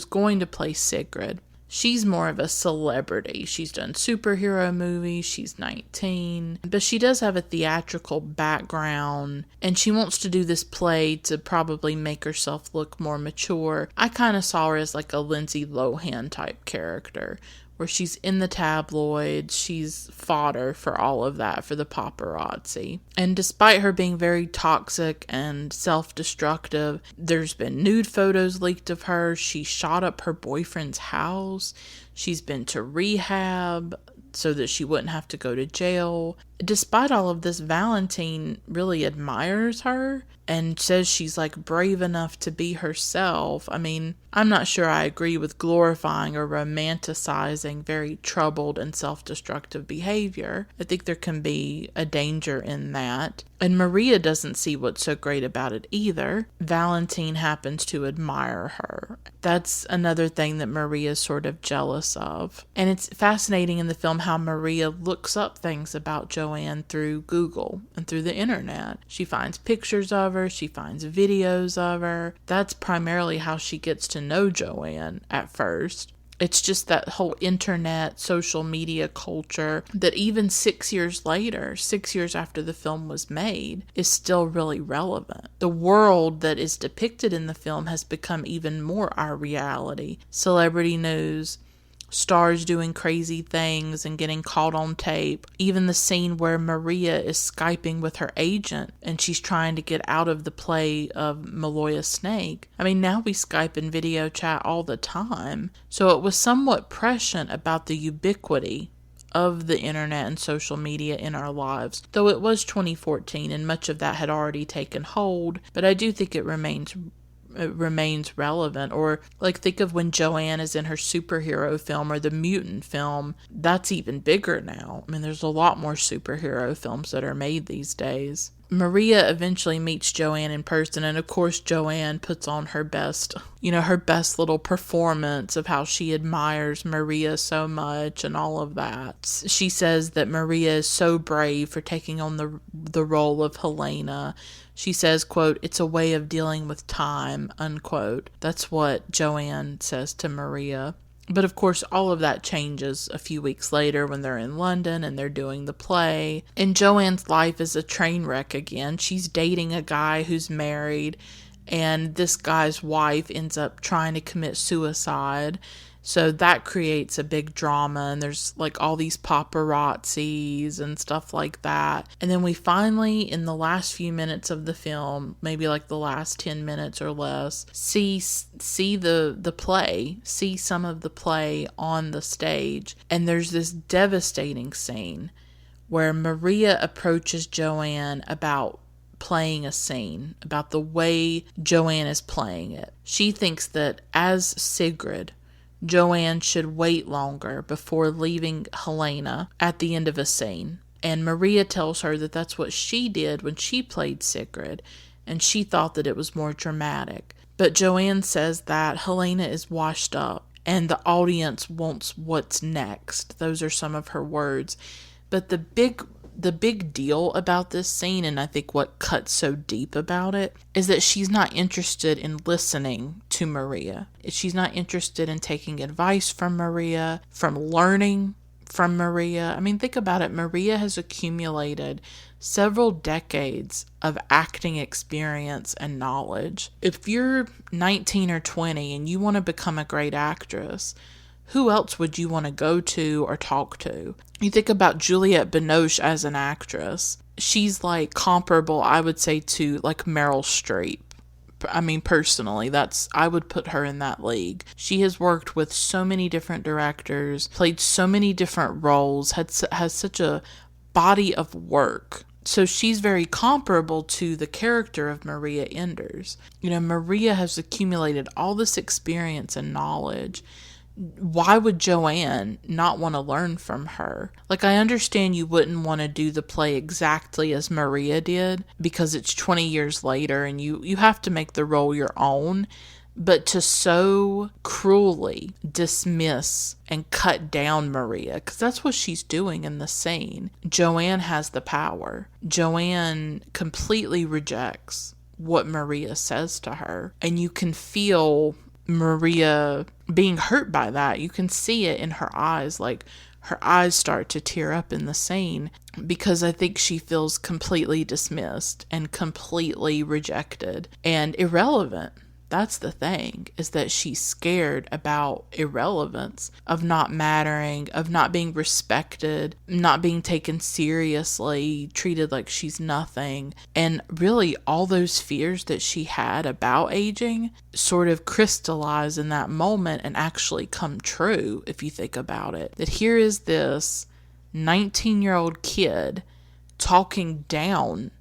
going to play Sigrid, she's more of a celebrity. She's done superhero movies. She's 19. But she does have a theatrical background, and she wants to do this play to probably make herself look more mature. I kind of saw her as like a Lindsay Lohan type character, where she's in the tabloids, she's fodder for all of that, for the paparazzi. And despite her being very toxic and self-destructive, there's been nude photos leaked of her. She shot up her boyfriend's house. She's been to rehab so that she wouldn't have to go to jail. Despite all of this, Valentine really admires her and says she's like brave enough to be herself. I mean, I'm not sure I agree with glorifying or romanticizing very troubled and self-destructive behavior. I think there can be a danger in that. And Maria doesn't see what's so great about it either. Valentine happens to admire her. That's another thing that Maria's sort of jealous of. And it's fascinating in the film how Maria looks up things about Joanne through Google and through the internet. She finds pictures of her, she finds videos of her. That's primarily how she gets to know Joanne at first. It's just that whole internet, social media culture that even 6 years later, 6 years after the film was made, is still really relevant. The world that is depicted in the film has become even more our reality. Celebrity news, stars doing crazy things and getting caught on tape. Even the scene where Maria is Skyping with her agent and she's trying to get out of the play of Maloya Snake. I mean, now we Skype and video chat all the time. So it was somewhat prescient about the ubiquity of the internet and social media in our lives. Though it was 2014 and much of that had already taken hold, but I do think it remains relevant. Or like, think of when Joanne is in her superhero film or the mutant film. That's even bigger now. I mean, there's a lot more superhero films that are made these days. Maria eventually meets Joanne in person, and of course Joanne puts on her best little performance of how she admires Maria so much and all of that. She says that Maria is so brave for taking on the role of Helena. She says, quote, "It's a way of dealing with time," unquote. That's what Joanne says to Maria. But of course, all of that changes a few weeks later when they're in London and they're doing the play. And Joanne's life is a train wreck again. She's dating a guy who's married, and this guy's wife ends up trying to commit suicide. So that creates a big drama, and there's like all these paparazzis and stuff like that. And then we finally, in the last few minutes of the film, maybe like the last 10 minutes or less, see the play, see some of the play on the stage. And there's this devastating scene where Maria approaches Joanne about playing a scene, about the way Joanne is playing it. She thinks that as Sigrid, Joanne should wait longer before leaving Helena at the end of a scene. And Maria tells her that that's what she did when she played Sigrid, and she thought that it was more dramatic. But Joanne says that Helena is washed up and the audience wants what's next. Those are some of her words. But the big deal about this scene, and I think what cuts so deep about it, is that she's not interested in listening to Maria. She's not interested in taking advice from Maria, from learning from Maria. I mean, think about it. Maria has accumulated several decades of acting experience and knowledge. If you're 19 or 20 and you want to become a great actress, who else would you want to go to or talk to? You think about Juliette Binoche as an actress. She's like comparable, I would say, to like Meryl Streep. I mean, personally, I would put her in that league. She has worked with so many different directors, played so many different roles, has such a body of work. So she's very comparable to the character of Maria Enders. You know, Maria has accumulated all this experience and knowledge. Why would Joanne not want to learn from her? Like, I understand you wouldn't want to do the play exactly as Maria did because it's 20 years later and you have to make the role your own. But to so cruelly dismiss and cut down Maria, because that's what she's doing in the scene. Joanne has the power. Joanne completely rejects what Maria says to her. And you can feel Maria being hurt by that. You can see it in her eyes, like her eyes start to tear up in the scene, because I think she feels completely dismissed and completely rejected and irrelevant. That's the thing, is that she's scared about irrelevance, of not mattering, of not being respected, not being taken seriously, treated like she's nothing. And really all those fears that she had about aging sort of crystallize in that moment and actually come true, if you think about it. That here is this 19-year-old kid talking down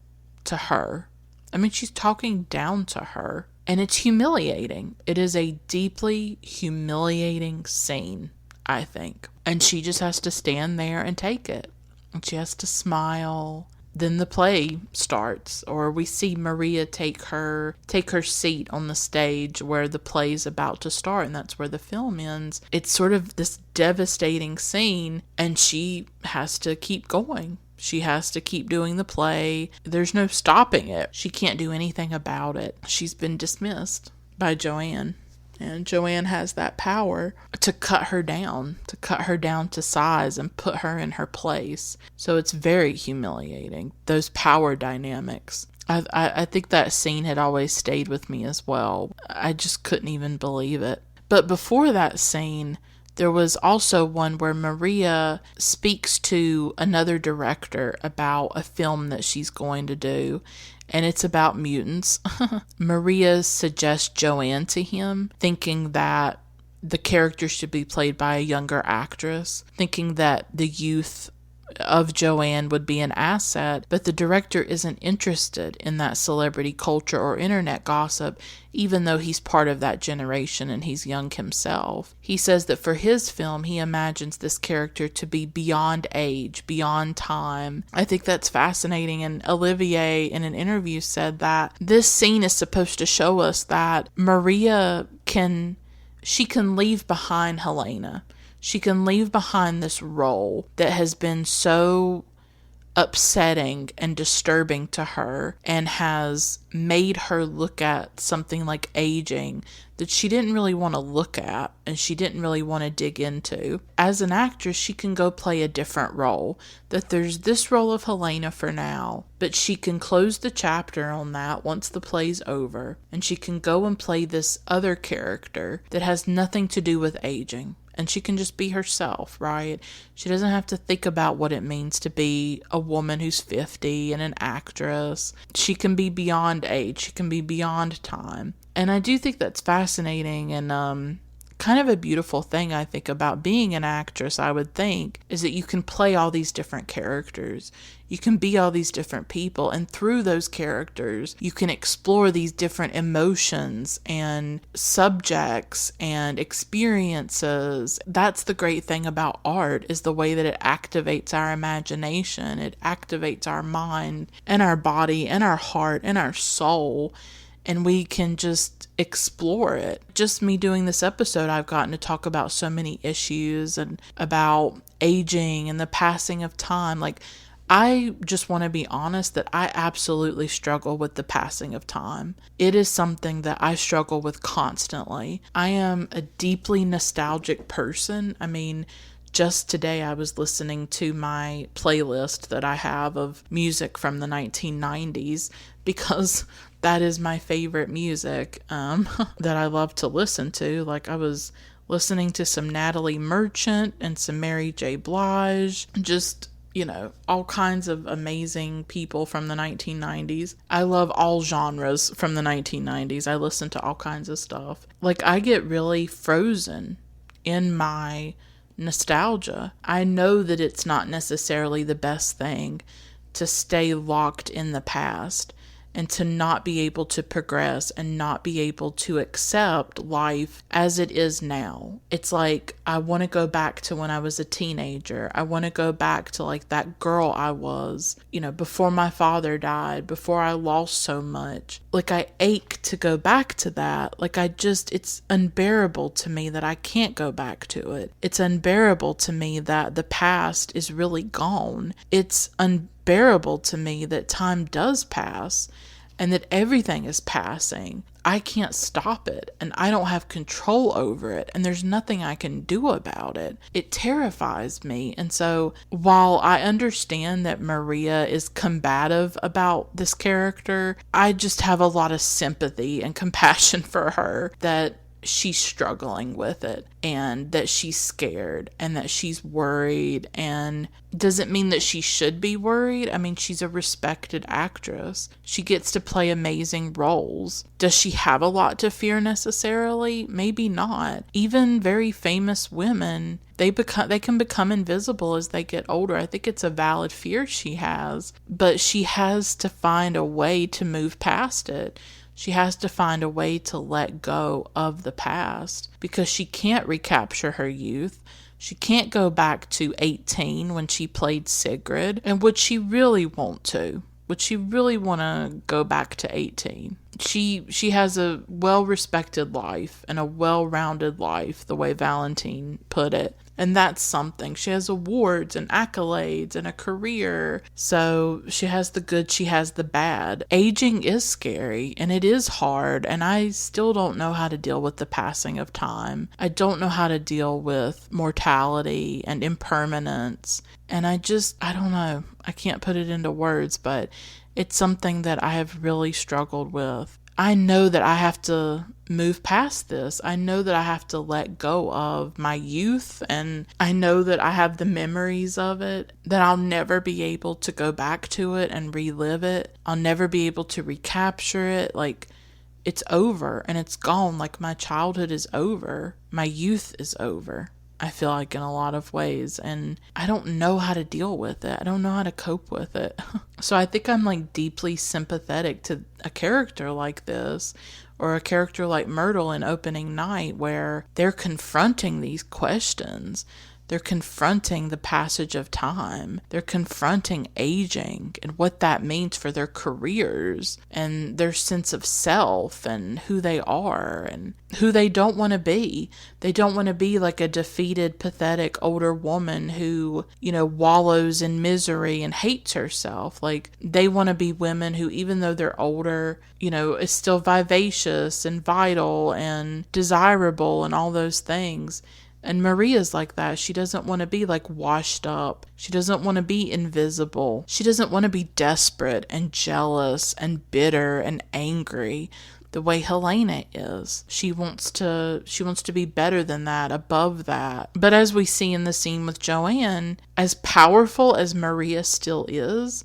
to her. I mean, she's talking down to her. And it's humiliating. It is a deeply humiliating scene, I think. And she just has to stand there and take it. And she has to smile. Then the play starts, or we see Maria take her seat on the stage where the play's about to start, and that's where the film ends. It's sort of this devastating scene, and she has to keep going. She has to keep doing the play. There's no stopping it. She can't do anything about it. She's been dismissed by Joanne. And Joanne has that power to cut her down to size and put her in her place. So it's very humiliating, those power dynamics. I think that scene had always stayed with me as well. I just couldn't even believe it. But before that scene, there was also one where Maria speaks to another director about a film that she's going to do, and it's about mutants. Maria suggests Joanne to him, thinking that the character should be played by a younger actress, thinking that the youth of Joanne would be an asset, but the director isn't interested in that celebrity culture or internet gossip, even though he's part of that generation and he's young himself. He says that for his film, he imagines this character to be beyond age, beyond time. I think that's fascinating, and Olivier in an interview said that this scene is supposed to show us that Maria can leave behind Helena. She can leave behind this role that has been so upsetting and disturbing to her and has made her look at something like aging that she didn't really want to look at and she didn't really want to dig into. As an actress, she can go play a different role. That there's this role of Helena for now, but she can close the chapter on that once the play's over, and she can go and play this other character that has nothing to do with aging. And she can just be herself, right? She doesn't have to think about what it means to be a woman who's 50 and an actress. She can be beyond age. She can be beyond time. And I do think that's fascinating and kind of a beautiful thing, I think, about being an actress, I would think, is that you can play all these different characters. You can be all these different people, and through those characters, you can explore these different emotions and subjects and experiences. That's the great thing about art, is the way that it activates our imagination. It activates our mind and our body and our heart and our soul. and we can just explore it. Just me doing this episode, I've gotten to talk about so many issues and about aging and the passing of time. Like, I just want to be honest that I absolutely struggle with the passing of time. It is something that I struggle with constantly. I am a deeply nostalgic person. I mean, just today I was listening to my playlist that I have of music from the 1990s because that is my favorite music that I love to listen to. Like, I was listening to some Natalie Merchant and some Mary J. Blige, just all kinds of amazing people from the 1990s. I love all genres from the 1990s. I listen to all kinds of stuff. Like, I get really frozen in my nostalgia. I know that it's not necessarily the best thing to stay locked in the past and to not be able to progress and not be able to accept life as it is now. It's like, I want to go back to when I was a teenager. I want to go back to like that girl I was, before my father died, before I lost so much. Like, I ache to go back to that. Like, it's unbearable to me that I can't go back to it. It's unbearable to me that the past is really gone. It's unbearable to me that time does pass and that everything is passing. I can't stop it, and I don't have control over it, and there's nothing I can do about it. It terrifies me. And so while I understand that Maria is combative about this character, I just have a lot of sympathy and compassion for her, that she's struggling with it and that she's scared and that she's worried. And doesn't mean that she should be worried. I mean, she's a respected actress. She gets to play amazing roles. Does she have a lot to fear necessarily? Maybe not. Even very famous women, they can become invisible as they get older. I think it's a valid fear she has, but she has to find a way to move past it. She has to find a way to let go of the past because she can't recapture her youth. She can't go back to 18 when she played Sigrid. And would she really want to? Would she really want to go back to 18? She has a well-respected life and a well-rounded life, the way Valentine put it. And that's something. She has awards and accolades and a career. So she has the good, she has the bad. Aging is scary and it is hard. And I still don't know how to deal with the passing of time. I don't know how to deal with mortality and impermanence. And I don't know. I can't put it into words, but it's something that I have really struggled with. I know that I have to move past this. I know that I have to let go of my youth, and I know that I have the memories of it, that I'll never be able to go back to it and relive it. I'll never be able to recapture it. Like, it's over and it's gone. Like, my childhood is over. My youth is over, I feel like, in a lot of ways, and I don't know how to deal with it. I don't know how to cope with it. So I think I'm like deeply sympathetic to a character like this, or a character like Myrtle in Opening Night, where they're confronting these questions. They're confronting the passage of time. They're confronting aging and what that means for their careers and their sense of self and who they are and who they don't want to be. They don't want to be like a defeated, pathetic older woman who, wallows in misery and hates herself. Like, they want to be women who, even though they're older, is still vivacious and vital and desirable and all those things. And Maria's like that. She doesn't want to be like washed up. She doesn't want to be invisible. She doesn't want to be desperate and jealous and bitter and angry the way Helena is. She wants to be better than that, above that. But as we see in the scene with Joanne, as powerful as Maria still is,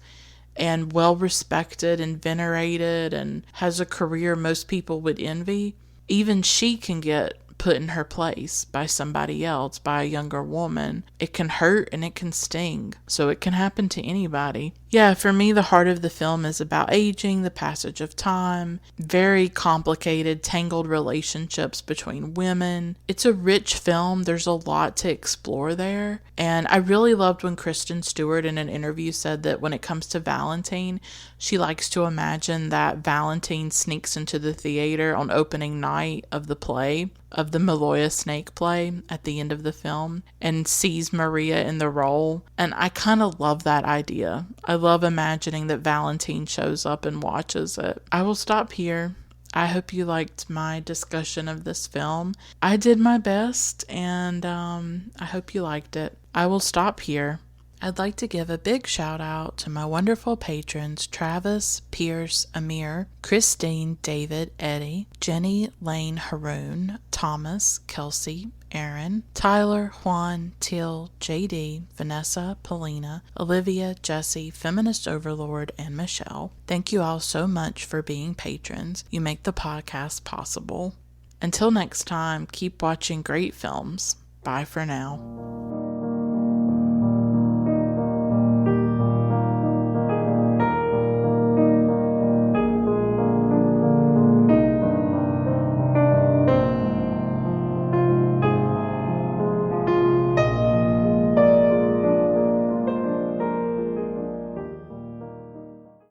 and well respected and venerated and has a career most people would envy, even she can get put in her place by somebody else, by a younger woman. It can hurt and it can sting. So it can happen to anybody. Yeah, for me, the heart of the film is about aging, the passage of time, very complicated, tangled relationships between women. It's a rich film. There's a lot to explore there. And I really loved when Kristen Stewart in an interview said that when it comes to Valentine, she likes to imagine that Valentine sneaks into the theater on opening night of the play, of the Maloya Snake play at the end of the film, and sees Maria in the role. And I kind of love that idea. I love imagining that Valentine shows up and watches it. I will stop here. I hope you liked my discussion of this film. I did my best, and I hope you liked it. I will stop here. I'd like to give a big shout out to my wonderful patrons Travis, Pierce, Amir, Christine, David, Eddie, Jenny, Lane, Haroon, Thomas, Kelsey, Aaron, Tyler, Juan, Teal, JD, Vanessa, Polina, Olivia, Jesse, Feminist Overlord, and Michelle. Thank you all so much for being patrons. You make the podcast possible. Until next time, keep watching great films. Bye for now.